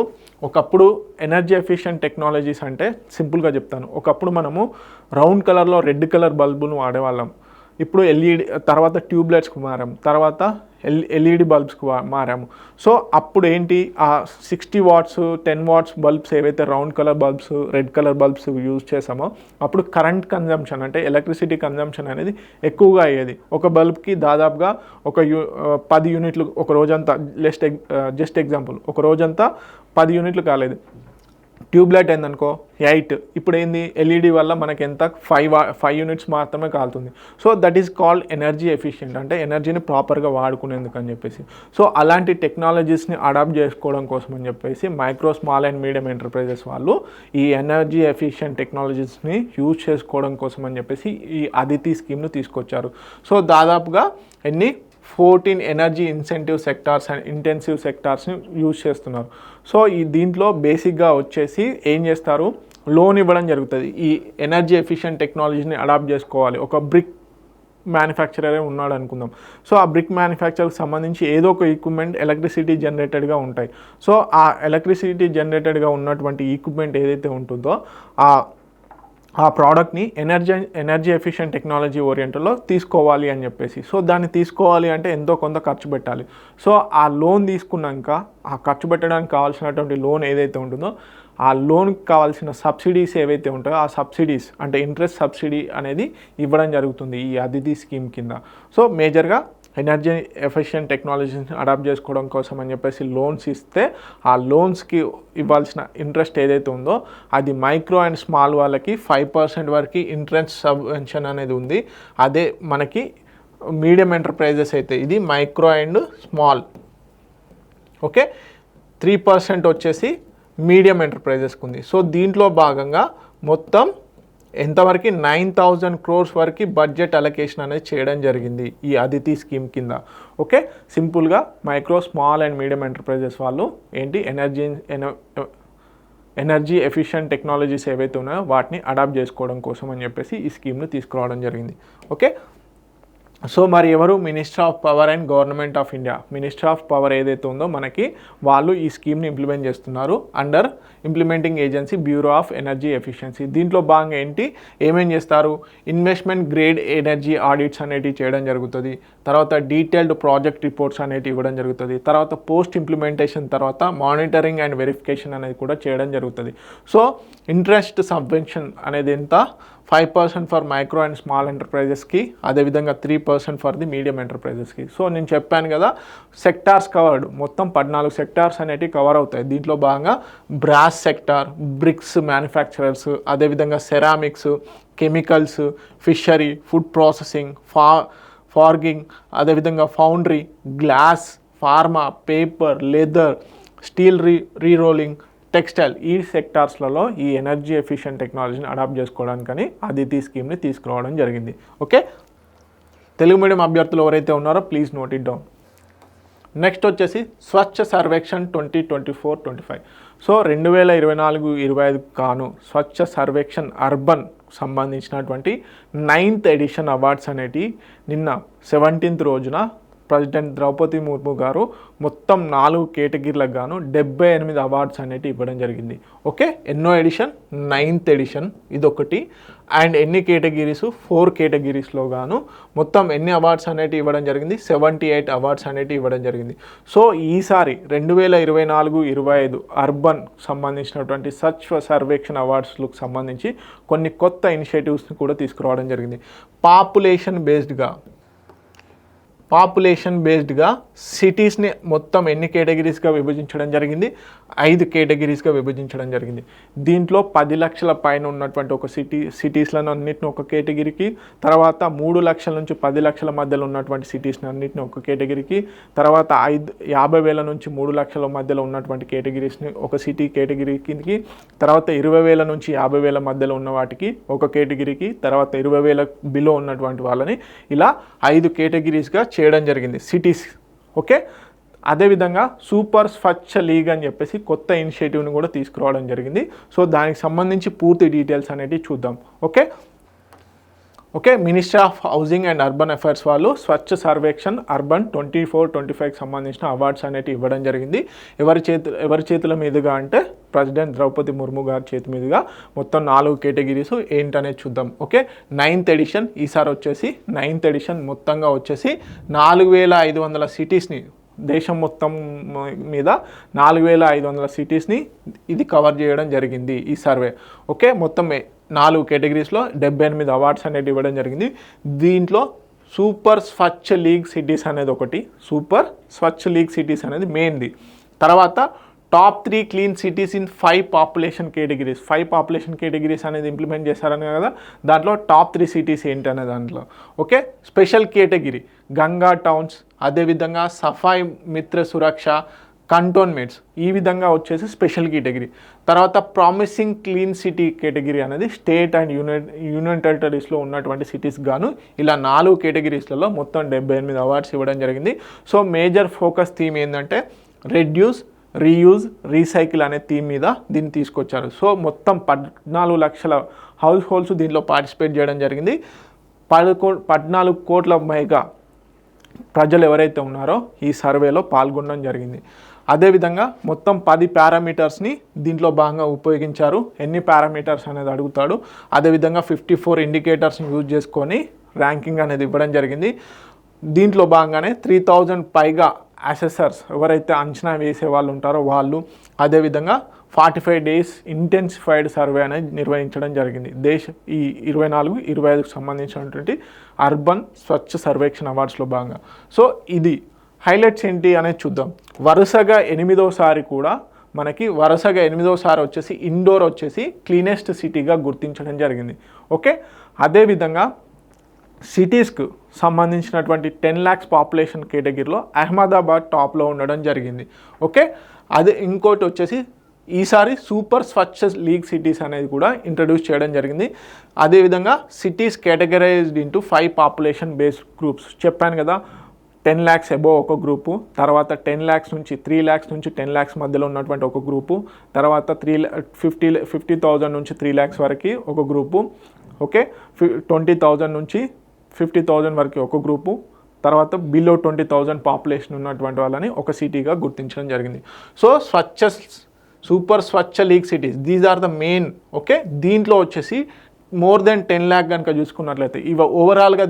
ఒకప్పుడు ఎనర్జీ ఎఫిషియెంట్ టెక్నాలజీస్ అంటే సింపుల్గా చెప్తాను, ఒకప్పుడు మనము రౌండ్ కలర్లో రెడ్ కలర్ బల్బును వాడేవాళ్ళం. ఇప్పుడు ఎల్ఈడి, తర్వాత ట్యూబ్లైట్స్కి మారాము, తర్వాత ఎల్ఈడి బల్బ్స్కి మారాము. సో అప్పుడు ఏంటి, ఆ 60 వాట్స్ 10 వాట్స్ బల్బ్స్ ఏవైతే round colour bulbs red colour bulbs use చేసామో అప్పుడు కరెంట్ కన్జంప్షన్ అంటే ఎలక్ట్రిసిటీ కన్జంప్షన్ అనేది ఎక్కువగా అయ్యేది. ఒక బల్బ్కి దాదాపుగా 10 యూనిట్లు ఒక రోజంతా, జస్ట్ ఎగ్జాంపుల్ ఒక రోజంతా 10 యూనిట్లు కాలేదు. ట్యూబ్లైట్ ఏందనుకో 8, ఇప్పుడు ఏంది ఎల్ఈడి వల్ల మనకి ఎంత 5 యూనిట్స్ మాత్రమే కాలుతుంది. So that is called energy efficient, అంటే ఎనర్జీని ప్రాపర్గా వాడుకునేందుకు అని చెప్పేసి. సో అలాంటి టెక్నాలజీస్ని అడాప్ట్ చేసుకోవడం కోసం అని చెప్పేసి micro small and medium enterprises వాళ్ళు ఈ ఎనర్జీ ఎఫిషియెంట్ టెక్నాలజీస్ని యూజ్ చేసుకోవడం కోసం అని చెప్పేసి ఈ అదితి స్కీమ్ను తీసుకొచ్చారు. సో దాదాపుగా 14 ఎనర్జీ ఇంటెన్సివ్ సెక్టార్స్ని యూజ్ చేస్తున్నారు. సో దీంట్లో బేసిక్గా వచ్చేసి ఏం చేస్తారు, లోన్ ఇవ్వడం జరుగుతుంది. ఈ ఎనర్జీ ఎఫిషియెంట్ టెక్నాలజీని అడాప్ట్ చేసుకోవాలి. ఒక బ్రిక్ మ్యానుఫ్యాక్చరరే ఉన్నాడు అనుకుందాం. సో ఆ బ్రిక్ మ్యానుఫ్యాక్చర్కి సంబంధించి ఏదో ఒక ఎక్విప్మెంట్ ఎలక్ట్రిసిటీ జనరేటెడ్గా ఉంటాయి. సో ఆ ఎలక్ట్రిసిటీ జనరేటెడ్గా ఉన్నటువంటి ఎక్విప్మెంట్ ఏదైతే ఉంటుందో ఆ ప్రోడక్ట్ని ఎనర్జీ ఎఫిషియెంట్ టెక్నాలజీ ఓరియంటల్లో తీసుకోవాలి అని చెప్పేసి. సో దాన్ని తీసుకోవాలి అంటే ఎంతో కొంత ఖర్చు పెట్టాలి. సో ఆ లోన్ తీసుకున్నాక ఆ ఖర్చు పెట్టడానికి కావాల్సినటువంటి లోన్ ఏదైతే ఉంటుందో ఆ లోన్కి కావాల్సిన సబ్సిడీస్ ఏవైతే ఉంటాయో ఆ సబ్సిడీస్ అంటే ఇంట్రెస్ట్ సబ్సిడీ అనేది ఇవ్వడం జరుగుతుంది ఈ అదితి స్కీమ్ కింద. సో మేజర్గా ఎనర్జీ ఎఫిషియెంట్ టెక్నాలజీని అడాప్ట్ చేసుకోవడం కోసం అని చెప్పేసి లోన్స్ ఇస్తే ఆ లోన్స్కి ఇవ్వాల్సిన ఇంట్రెస్ట్ ఏదైతే ఉందో అది మైక్రో అండ్ స్మాల్ వాళ్ళకి 5% వరకు ఇంట్రెస్ట్ సబ్వెన్షన్ అనేది ఉంది. అదే మనకి మీడియం ఎంటర్ప్రైజెస్ అయితే ఇది మైక్రో అండ్ స్మాల్, ఓకే, 3% వచ్చేసి మీడియం ఎంటర్ప్రైజెస్కి ఉంది. సో దీంట్లో భాగంగా మొత్తం ఎంతవరకు 9,000 crores వరకు బడ్జెట్ అలొకేషన్ అనేది చేయడం జరిగింది ఈ అదితి స్కీమ్ కింద. ఓకే, సింపుల్గా micro small and medium enterprises వాళ్ళు ఏంటి ఎనర్జీ ఎఫిషియెంట్ టెక్నాలజీస్ ఏవైతే ఉన్నాయో వాటిని అడాప్ట్ చేసుకోవడం కోసం అని చెప్పేసి ఈ స్కీమ్ను తీసుకురావడం జరిగింది. ఓకే, సో మరి ఎవరు, minister of power and government of India. Minister of power ఏదైతే ఉందో మనకి వాళ్ళు ఈ స్కీమ్ని ఇంప్లిమెంట్ చేస్తున్నారు under implementing agency bureau of energy efficiency. దీంట్లో భాగంగా ఏమేం చేస్తారు, ఇన్వెస్ట్మెంట్ గ్రేడ్ ఎనర్జీ ఆడిట్స్ అనేటివి చేయడం జరుగుతుంది. తర్వాత డీటెయిల్డ్ ప్రాజెక్ట్ రిపోర్ట్స్ అనేటివి ఇవ్వడం జరుగుతుంది. తర్వాత పోస్ట్ ఇంప్లిమెంటేషన్ తర్వాత మానిటరింగ్ అండ్ వెరిఫికేషన్ అనేది కూడా చేయడం జరుగుతుంది. సో ఇంట్రెస్ట్ సబ్వెన్షన్ అనేది ఎంత, 5% ఫర్ మైక్రో అండ్ స్మాల్ ఎంటర్ప్రైజెస్కి, అదేవిధంగా 3% ఫర్ ది మీడియం ఎంటర్ప్రైజెస్కి. సో నేను చెప్పాను కదా సెక్టార్స్ కవర్డ్, మొత్తం 14 సెక్టార్స్ అనేటివి కవర్ అవుతాయి. దీంట్లో భాగంగా బ్రాస్ సెక్టార్, బ్రిక్స్ మ్యానుఫ్యాక్చరర్స్, అదేవిధంగా ceramics, chemicals, fishery, food processing, forging, అదేవిధంగా foundry, glass, pharma, paper, leather, steel rerolling, textile, ఈ సెక్టార్స్లలో ఈ ఎనర్జీ ఎఫిషియెంట్ టెక్నాలజీని అడాప్ట్ చేసుకోవడానికని అదితి స్కీమ్ని తీసుకురావడం జరిగింది. ఓకే, తెలుగు మీడియం అభ్యర్థులు ఎవరైతే ఉన్నారో please note it down. Next వచ్చేసి స్వచ్ఛ సర్వేక్షణ్ 2024-25. సో 2024-25 కాను స్వచ్ఛ సర్వేక్షణ్ అర్బన్ సంబంధించినటువంటి 9th ఎడిషన్ అవార్డ్స్ అనేటివి నిన్న 17th రోజున ప్రెసిడెంట్ ద్రౌపది ముర్ము గారు మొత్తం 4 కేటగిరీలకు గాను 78 అవార్డ్స్ అనేవి ఇవ్వడం జరిగింది. ఓకే, ఎన్నో ఎడిషన్? 9th ఎడిషన్ ఇదొకటి. అండ్ ఎన్ని కేటగిరీస్? 4 కేటగిరీస్లో గాను మొత్తం ఎన్ని అవార్డ్స్ అనేవి ఇవ్వడం జరిగింది? 78 అవార్డ్స్ అనేవి ఇవ్వడం జరిగింది. సో ఈసారి 2024-25 అర్బన్ సంబంధించినటువంటి స్వచ్ఛ సర్వేక్షణ అవార్డ్స్లకు సంబంధించి కొన్ని కొత్త ఇనిషియేటివ్స్ని కూడా తీసుకురావడం జరిగింది. పాపులేషన్ బేస్డ్గా సిటీస్ని మొత్తం ఎన్ని కేటగిరీస్గా విభజించడం జరిగింది? 5 కేటగిరీస్గా విభజించడం జరిగింది. దీంట్లో 10 లక్షల పైన ఉన్నటువంటి ఒక సిటీస్లను అన్నింటిని ఒక కేటగిరీకి, తర్వాత 3 లక్షల నుంచి 10 లక్షల మధ్యలో ఉన్నటువంటి సిటీస్ని అన్నింటిని ఒక కేటగిరీకి, తర్వాత 50,000 నుంచి 3 లక్షల మధ్యలో ఉన్నటువంటి కేటగిరీస్ని ఒక సిటీ కేటగిరీకి, తర్వాత 20,000 నుంచి 50,000 మధ్యలో ఉన్న వాటికి ఒక కేటగిరీకి, తర్వాత 20,000 బిలో ఉన్నటువంటి వాళ్ళని ఇలా 5 కేటగిరీస్గా చేయడం జరిగింది సిటీస్. ఓకే, అదేవిధంగా సూపర్ స్వచ్ఛ లీగ్ అని చెప్పేసి కొత్త ఇనిషియేటివ్ని కూడా తీసుకురావడం జరిగింది. సో దానికి సంబంధించి పూర్తి డీటెయిల్స్ అనేవి చూద్దాం. Okay, ministry of housing and urban affairs వాళ్ళు స్వచ్ఛ సర్వేక్షణ్ అర్బన్ 24-25కి సంబంధించిన అవార్డ్స్ అనేవి ఇవ్వడం జరిగింది. ఎవరి చేతుల మీదుగా అంటే ప్రెసిడెంట్ ద్రౌపది ముర్ము గారి చేతి మీదుగా మొత్తం 4 కేటగిరీస్ ఏంటనేది చూద్దాం. ఓకే, 9th ఎడిషన్ ఈసారి వచ్చేసి 9th ఎడిషన్ మొత్తంగా వచ్చేసి 4,500 సిటీస్ని, దేశం మొత్తం మీద 4,500 సిటీస్ని ఇది కవర్ చేయడం జరిగింది ఈ సర్వే. ఓకే, మొత్తం 4 కేటగిరీస్లో 78 అవార్డ్స్ అనేవి ఇవ్వడం జరిగింది. దీంట్లో సూపర్ స్వచ్ఛ లీగ్ సిటీస్ అనేది ఒకటి, సూపర్ స్వచ్ఛ లీగ్ సిటీస్ అనేది మెయిన్ది. తర్వాత top 3 clean cities in 5 population categories. 5 population categories అనేది ఇంప్లిమెంట్ చేశారని కదా, దాంట్లో టాప్ 3 సిటీస్ ఏంటి అనే దాంట్లో. Okay, special category Ganga towns, అదేవిధంగా సఫాయి మిత్ర సురక్ష, కంటోన్మెంట్స్, ఈ విధంగా వచ్చేసి స్పెషల్ కేటగిరీ. తర్వాత ప్రామిసింగ్ క్లీన్ సిటీ కేటగిరీ అనేది స్టేట్ అండ్ యూనియన్ టెరిటరీస్లో ఉన్నటువంటి సిటీస్ గాను ఇలా 4 కేటగిరీస్లలో మొత్తం 78 అవార్డ్స్ ఇవ్వడం జరిగింది. సో మేజర్ ఫోకస్ థీమ్ ఏంటంటే రెడ్యూస్, రీయూజ్, రీసైకిల్ అనే థీమ్ మీద దీన్ని తీసుకొచ్చారు. సో మొత్తం 14 లక్షల హౌస్ హోల్డ్స్ దీంట్లో పార్టిసిపేట్ చేయడం జరిగింది. 14 కోట్ల పైగా ప్రజలు ఎవరైతే ఉన్నారో ఈ సర్వేలో పాల్గొనడం జరిగింది. అదేవిధంగా మొత్తం 10 పారామీటర్స్ని దీంట్లో భాగంగా ఉపయోగించారు. ఎన్ని పారామీటర్స్ అనేది అడుగుతాడు. అదేవిధంగా 54 ఇండికేటర్స్ని యూజ్ చేసుకొని ర్యాంకింగ్ అనేది ఇవ్వడం జరిగింది. దీంట్లో భాగంగానే 3,000 పైగా అసెసర్స్ ఎవరైతే అంచనా వేసే వాళ్ళు ఉంటారో వాళ్ళు, అదేవిధంగా 45 days ఇంటెన్సిఫైడ్ సర్వే అనేది నిర్వహించడం జరిగింది. ఈ 24-25కు సంబంధించినటువంటి అర్బన్ స్వచ్ఛ సర్వేక్షణ అవార్డ్స్లో భాగంగా. సో ఇది హైలైట్స్ ఏంటి అనేది చూద్దాం. వరుసగా 8వసారి కూడా మనకి వచ్చేసి ఇండోర్ వచ్చేసి క్లీనెస్ట్ సిటీగా గుర్తించడం జరిగింది. ఓకే, అదేవిధంగా సిటీస్కు సంబంధించినటువంటి 10 lakhs పాపులేషన్ కేటగిరీలో అహ్మదాబాద్ టాప్లో ఉండడం జరిగింది. ఓకే, అదే ఇంకోటి వచ్చేసి ఈసారి సూపర్ స్వచ్ఛ లీగ్ సిటీస్ అనేది కూడా ఇంట్రడ్యూస్ చేయడం జరిగింది. అదేవిధంగా cities categorised into 5 population based groups. చెప్పాను కదా, 10 lakhs అబోవ్ ఒక గ్రూపు, తర్వాత 10 lakhs నుంచి 3 lakhs నుంచి 10 lakhs మధ్యలో ఉన్నటువంటి ఒక గ్రూపు, తర్వాత 50,000 నుంచి 3 lakhs వరకు ఒక గ్రూపు. ఓకే, 20,000 నుంచి 50,000 వరకు ఒక గ్రూపు, తర్వాత బిలో 20,000 పాపులేషన్ ఉన్నటువంటి వాళ్ళని ఒక సిటీగా గుర్తించడం జరిగింది. So super Swachh league cities, these are the main. Okay, దీంట్లో వచ్చేసి మోర్ దెన్ 10 lakh కనుక చూసుకున్నట్లయితే, ఇది ఓవరాల్గా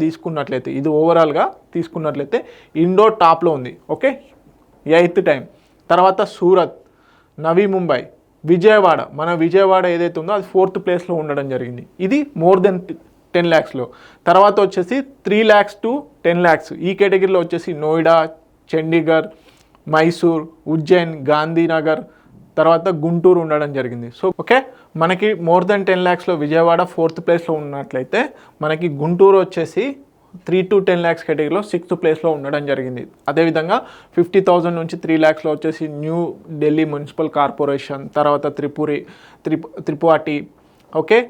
తీసుకున్నట్లయితే ఇండోర్ టాప్లో ఉంది. Okay, 8th time. తర్వాత సూరత్, నవీ ముంబై, విజయవాడ, మన విజయవాడ ఏదైతే ఉందో అది 4th ప్లేస్లో ఉండడం జరిగింది. ఇది మోర్ దెన్ 10 lakhsలో. తర్వాత వచ్చేసి 3 lakhs to 10 lakhs ఈ కేటగిరీలో వచ్చేసి నోయిడా, చండీగఢ్, మైసూర్, ఉజ్జయిన్, గాంధీనగర్, తర్వాత గుంటూరు ఉండడం జరిగింది. సో ఓకే, మనకి మోర్ దెన్ 10 lakhsలో విజయవాడ 4th ప్లేస్లో ఉన్నట్లయితే, మనకి గుంటూరు వచ్చేసి 3 to 10 lakhs కేటగిరీలో 6th ప్లేస్లో ఉండడం జరిగింది. అదేవిధంగా 50,000 నుంచి 3 lakhsలో వచ్చేసి న్యూ ఢిల్లీ మున్సిపల్ కార్పొరేషన్, తర్వాత త్రిపువాటి, ఓకే,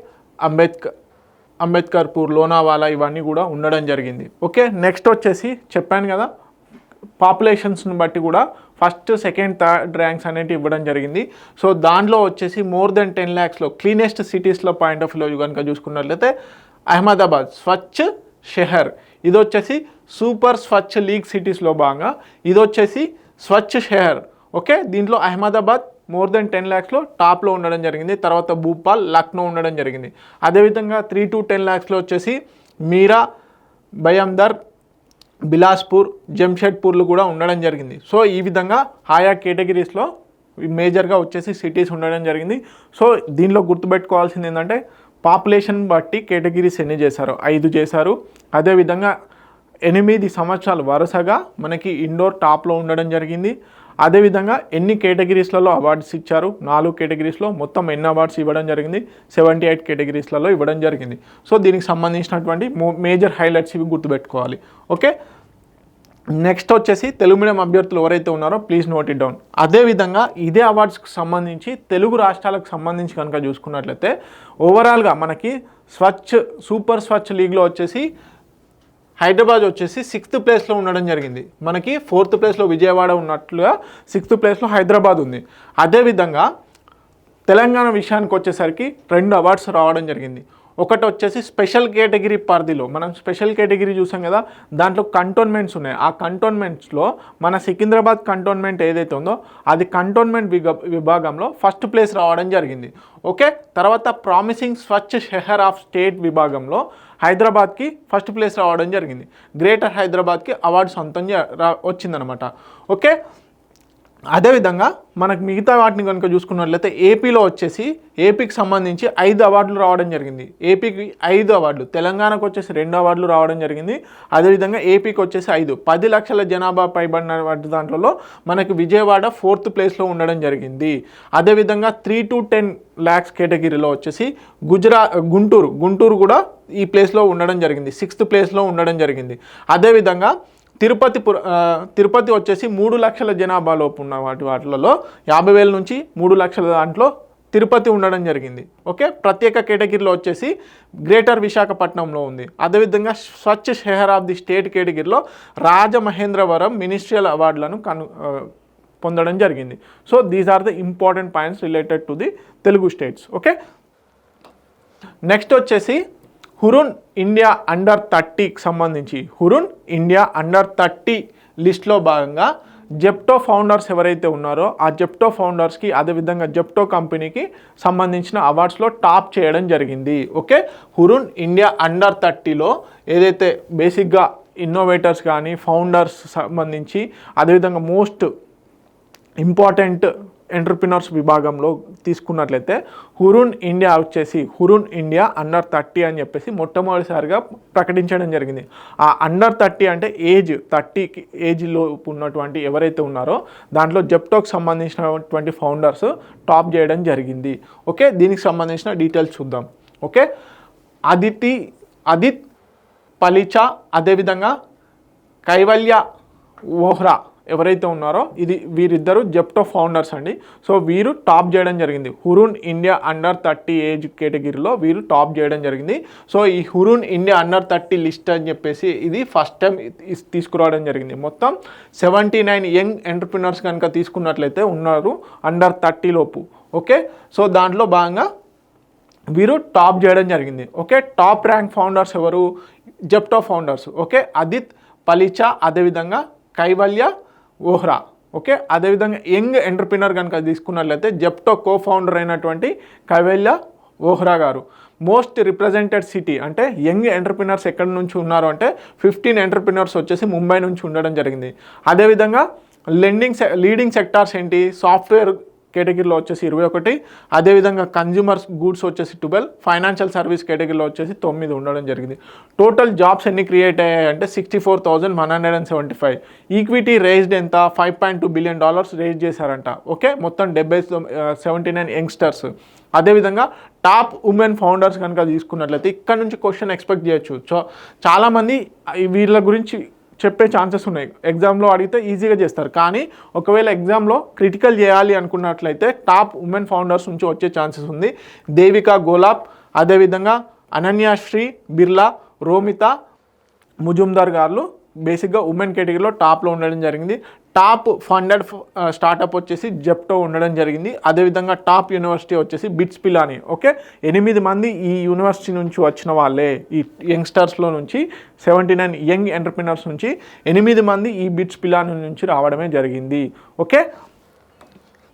అంబేద్కర్పూర్, లోనావాలా ఇవన్నీ కూడా ఉండడం జరిగింది. ఓకే, నెక్స్ట్ వచ్చేసి చెప్పాను కదా, పాపులేషన్స్ని బట్టి కూడా ఫస్ట్, సెకండ్, థర్డ్ ర్యాంక్స్ అనేవి ఇవ్వడం జరిగింది. సో దాంట్లో వచ్చేసి మోర్ దెన్ 10 lakhsలో క్లీనెస్ట్ సిటీస్లో పాయింట్ ఆఫ్ వ్యూ కనుక చూసుకున్నట్లయితే అహ్మదాబాద్ స్వచ్ఛ షెహర్. ఇది వచ్చేసి సూపర్ స్వచ్ఛ లీగ్ సిటీస్లో భాగంగా ఇది వచ్చేసి స్వచ్ఛ షెహర్. ఓకే, దీంట్లో అహ్మదాబాద్ మోర్ దెన్ 10 lakhsలో టాప్లో ఉండడం జరిగింది. తర్వాత భూపాల్, లక్నో ఉండడం జరిగింది. అదేవిధంగా 3 to 10 lakhsలో వచ్చేసి మీరా, బయందర్, బిలాస్పూర్, జంషెడ్పూర్లు కూడా ఉండడం జరిగింది. సో ఈ విధంగా ఆయా కేటగిరీస్లో మేజర్గా వచ్చేసి సిటీస్ ఉండడం జరిగింది. సో దీనిలో గుర్తుపెట్టుకోవాల్సింది ఏంటంటే పాపులేషన్ బట్టి కేటగిరీస్ ఎన్ని చేశారు, 5 చేశారు. అదేవిధంగా 8 సంవత్సరాలు వరుసగా మనకి ఇండోర్ టాప్లో ఉండడం జరిగింది. అదేవిధంగా ఎన్ని కేటగిరీస్లలో అవార్డ్స్ ఇచ్చారు, 4 కేటగిరీస్లో మొత్తం ఎన్ని అవార్డ్స్ ఇవ్వడం జరిగింది, 78 కేటగిరీస్లలో ఇవ్వడం జరిగింది. సో దీనికి సంబంధించినటువంటి మేజర్ హైలైట్స్ ఇవి గుర్తుపెట్టుకోవాలి. ఓకే, నెక్స్ట్ వచ్చేసి తెలుగు మీడియం అభ్యర్థులు ఎవరైతే ఉన్నారో ప్లీజ్ నోట్ ఇట్ డౌన్. అదేవిధంగా ఇదే అవార్డ్స్కి సంబంధించి తెలుగు రాష్ట్రాలకు సంబంధించి కనుక చూసుకున్నట్లయితే ఓవరాల్గా మనకి సూపర్ స్వచ్ఛ లీగ్లో వచ్చేసి హైదరాబాద్ వచ్చేసి 6th ప్లేస్లో ఉండడం జరిగింది. మనకి 4th ప్లేస్లో విజయవాడ ఉన్నట్లుగా 6th ప్లేస్లో హైదరాబాద్ ఉంది. అదేవిధంగా తెలంగాణ విషయానికి వచ్చేసరికి 2 అవార్డ్స్ రావడం జరిగింది. ఒకటి వచ్చేసి స్పెషల్ కేటగిరీ పరిధిలో మనం స్పెషల్ కేటగిరీ చూసాం కదా, దాంట్లో కంటోన్మెంట్స్ ఉన్నాయి. ఆ కంటోన్మెంట్స్లో మన సికింద్రాబాద్ కంటోన్మెంట్ ఏదైతే ఉందో అది కంటోన్మెంట్ విభాగంలో ఫస్ట్ ప్లేస్ రావడం జరిగింది. ఓకే, తర్వాత promising Swachh Shehar of state విభాగంలో హైదరాబాద్కి ఫస్ట్ ప్లేస్ రావడం జరిగింది. గ్రేటర్ హైదరాబాద్కి అవార్డు సొంతం వచ్చిందనమాట. ఓకే, అదేవిధంగా మనకు మిగతా వాటిని కనుక చూసుకున్నట్లయితే ఏపీలో వచ్చేసి ఏపీకి సంబంధించి 5 అవార్డులు రావడం జరిగింది. ఏపీకి 5 అవార్డులు, తెలంగాణకు వచ్చేసి 2 అవార్డులు రావడం జరిగింది. అదేవిధంగా ఏపీకి వచ్చేసి 5, 10 లక్షల జనాభా పైబడిన వాటి దాంట్లో మనకి విజయవాడ 4th ప్లేస్లో ఉండడం జరిగింది. అదేవిధంగా 3 to 10 lakhs కేటగిరీలో వచ్చేసి గుంటూరు కూడా ఈ ప్లేస్లో ఉండడం జరిగింది, 6th ప్లేస్లో ఉండడం జరిగింది. అదేవిధంగా తిరుపతి వచ్చేసి 3 లక్షల జనాభా లోపు ఉన్న వాటిలలో 50,000 నుంచి 3 లక్షల దాంట్లో తిరుపతి ఉండడం జరిగింది. ఓకే, ప్రత్యేక కేటగిరీలో వచ్చేసి గ్రేటర్ విశాఖపట్నంలో ఉంది. అదేవిధంగా Swachh Shehar of the state కేటగిరీలో రాజమహేంద్రవరం మినిస్ట్రియల్ అవార్డులను పొందడం జరిగింది. So these are the important points related to the Telugu states. Okay, next వచ్చేసి హురున్ ఇండియా అండర్ 30కి సంబంధించి హురున్ ఇండియా అండర్ 30 లిస్ట్లో భాగంగా జెప్టో ఫౌండర్స్ ఎవరైతే ఉన్నారో ఆ జెప్టో ఫౌండర్స్కి అదేవిధంగా జెప్టో కంపెనీకి సంబంధించిన అవార్డ్స్లో టాప్ చేయడం జరిగింది. ఓకే, హురున్ ఇండియా అండర్ 30లో ఏదైతే బేసిక్గా ఇన్నోవేటర్స్ కానీ ఫౌండర్స్ సంబంధించి అదేవిధంగా మోస్ట్ ఇంపార్టెంట్ ఎంటర్ప్రినర్స్ విభాగంలో తీసుకున్నట్లయితే హురున్ ఇండియా వచ్చేసి హురున్ ఇండియా అండర్ 30 అని చెప్పేసి మొట్టమొదటిసారిగా ప్రకటించడం జరిగింది. ఆ అండర్ 30 అంటే 30కి ఏజ్లో ఉన్నటువంటి ఎవరైతే ఉన్నారో దాంట్లో జెప్టోకి సంబంధించినటువంటి ఫౌండర్స్ టాప్ చేయడం జరిగింది. ఓకే, దీనికి సంబంధించిన డీటెయిల్స్ చూద్దాం. ఓకే, అదిత్ పలిచా అదేవిధంగా కైవల్య వోహ్రా ఎవరైతే ఉన్నారో వీరిద్దరు జెప్టో ఫౌండర్స్ అండి. సో వీరు టాప్ చేయడం జరిగింది. హురున్ ఇండియా అండర్ 30 ఏజ్ కేటగిరీలో వీరు టాప్ చేయడం జరిగింది. సో ఈ హురున్ ఇండియా అండర్ 30 లిస్ట్ అని చెప్పేసి ఇది ఫస్ట్ టైం తీసుకురావడం జరిగింది. మొత్తం 79 యంగ్ ఎంటర్ప్రినర్స్ కనుక తీసుకున్నట్లయితే ఉన్నారు అండర్ 30 లోపు. ఓకే, సో దాంట్లో భాగంగా వీరు టాప్ చేయడం జరిగింది. ఓకే, టాప్ ర్యాంక్ ఫౌండర్స్ ఎవరు? Zepto founders. ఓకే, అదిత్ పలిచా అదేవిధంగా కైవల్య వోహ్రా. ఓకే, అదేవిధంగా యంగ్ ఎంటర్ప్రినర్ కనుక తీసుకున్నట్లయితే జెప్టో కో ఫౌండర్ అయినటువంటి కైవల్య వోహ్రా గారు. మోస్ట్ రిప్రజెంటెడ్ సిటీ అంటే యంగ్ ఎంటర్ప్రినర్స్ ఎక్కడి నుంచి ఉన్నారు అంటే 15 ఎంటర్ప్రినర్స్ వచ్చేసి ముంబై నుంచి ఉండడం జరిగింది. అదేవిధంగా లీడింగ్ సెక్టార్స్ ఏంటి? సాఫ్ట్వేర్ కేటగిరీలో వచ్చేసి 21, అదేవిధంగా కన్జ్యూమర్స్ గూడ్స్ వచ్చేసి 12, ఫైనాన్షియల్ సర్వీస్ కేటగిరీలో వచ్చేసి 9 ఉండడం జరిగింది. టోటల్ జాబ్స్ ఎన్ని క్రియేట్ అయ్యాయంటే 64,175. ఈక్విటీ రేజ్డ్ ఎంత? $5.2 బిలియన్ రేజ్ చేశారంట. ఓకే, మొత్తం 79 యంగ్స్టర్స్. అదేవిధంగా టాప్ ఉమెన్ ఫౌండర్స్ కనుక తీసుకున్నట్లయితే ఇక్కడ నుంచి క్వశ్చన్ ఎక్స్పెక్ట్ చేయొచ్చు. సో చాలామంది వీళ్ళ గురించి చెప్పే ఛాన్సెస్ ఉన్నాయి. ఎగ్జామ్లో అడిగితే ఈజీగా చేస్తారు, కానీ ఒకవేళ ఎగ్జామ్లో క్రిటికల్ చేయాలి అనుకున్నట్లయితే టాప్ ఉమెన్ ఫౌండర్స్ నుంచి వచ్చే ఛాన్సెస్ ఉంది. దేవికా గోలాప్, అదేవిధంగా అనన్యాశ్రీ బిర్లా, రోమిత ముజుమ్దార్ గారు బేసిక్గా ఉమెన్ కేటగిరీలో టాప్లో ఉండడం జరిగింది. టాప్ ఫండెడ్ స్టార్టప్ వచ్చేసి జెప్టో ఉండడం జరిగింది. అదేవిధంగా టాప్ యూనివర్సిటీ వచ్చేసి బిట్స్ పిలాని. ఓకే, 8 మంది ఈ యూనివర్సిటీ నుంచి వచ్చిన వాళ్ళే. ఈ యంగ్స్టర్స్లో నుంచి 79 యంగ్ ఎంటర్ప్రినర్స్ నుంచి 8 మంది ఈ బిట్స్ పిలాని నుంచి రావడమే జరిగింది. ఓకే,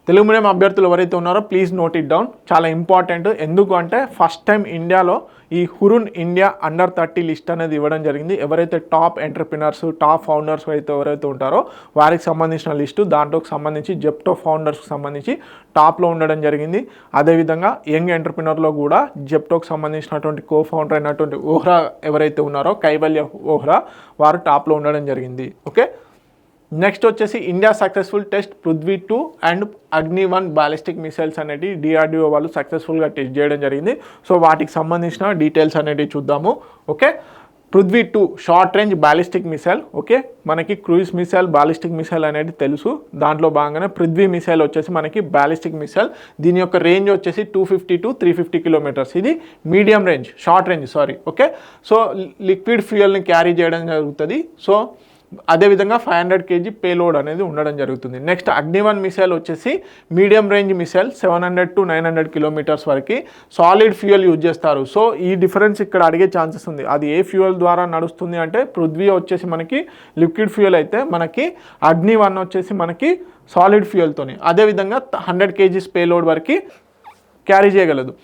తెలుగు మీడియం అభ్యర్థులు ఎవరైతే ఉన్నారో ప్లీజ్ నోట్ ఇట్ డౌన్. చాలా ఇంపార్టెంట్. ఎందుకు అంటే ఫస్ట్ టైం ఇండియాలో ఈ హురున్ ఇండియా అండర్ 30 లిస్ట్ అనేది ఇవ్వడం జరిగింది. ఎవరైతే టాప్ ఎంటర్ప్రినర్స్, టాప్ ఫౌండర్స్ ఎవరైతే ఉంటారో వారికి సంబంధించిన లిస్టు, దాంట్లోకి సంబంధించి జెప్టో ఫౌండర్స్కి సంబంధించి టాప్లో ఉండడం జరిగింది. అదేవిధంగా యంగ్ ఎంటర్ప్రినర్లో కూడా జెప్టోకి సంబంధించినటువంటి కో ఫౌండర్ అయినటువంటి ఓహ్రా ఎవరైతే ఉన్నారో, కైవల్య ఓహ్రా, వారు టాప్లో ఉండడం జరిగింది. ఓకే, నెక్స్ట్ వచ్చేసి India successful test Prithvi two and Agni one ballistic missiles అనేవి DRDO వాళ్ళు సక్సెస్ఫుల్గా టెస్ట్ చేయడం జరిగింది. సో వాటికి సంబంధించిన డీటెయిల్స్ అనేవి చూద్దాము. Okay, Prithvi two short range ballistic missile. Okay, మనకి క్రూయిజ్ మిసైల్, బాలిస్టిక్ మిసైల్ అనేది తెలుసు. దాంట్లో భాగంగానే పృథ్వీ మిసైల్ వచ్చేసి మనకి బాలిస్టిక్ మిసైల్. దీని యొక్క రేంజ్ వచ్చేసి 250 to 350 కిలోమీటర్స్. ఇది medium range, short range sorry. Okay, so liquid ఫ్యూయల్ని క్యారీ చేయడం జరుగుతుంది. సో అదేవిధంగా 500 kg పేలోడ్ అనేది ఉండడం జరుగుతుంది. నెక్స్ట్ అగ్ని-1 మిసైల్ వచ్చేసి medium range missile, 700 to 900 kilometres వరకు సాలిడ్ ఫ్యూయల్ యూజ్ చేస్తారు. సో ఈ డిఫరెన్స్ ఇక్కడ అడిగే ఛాన్సెస్ ఉంది. అది ఏ ఫ్యూయల్ ద్వారా నడుస్తుంది అంటే పృథ్వీ వచ్చేసి మనకి లిక్విడ్ ఫ్యూయల్ అయితే మనకి అగ్ని-1 వచ్చేసి మనకి సాలిడ్ ఫ్యూయల్తోని. అదేవిధంగా 100 kg పేలోడ్ వరకు క్యారీ చేయగలదు.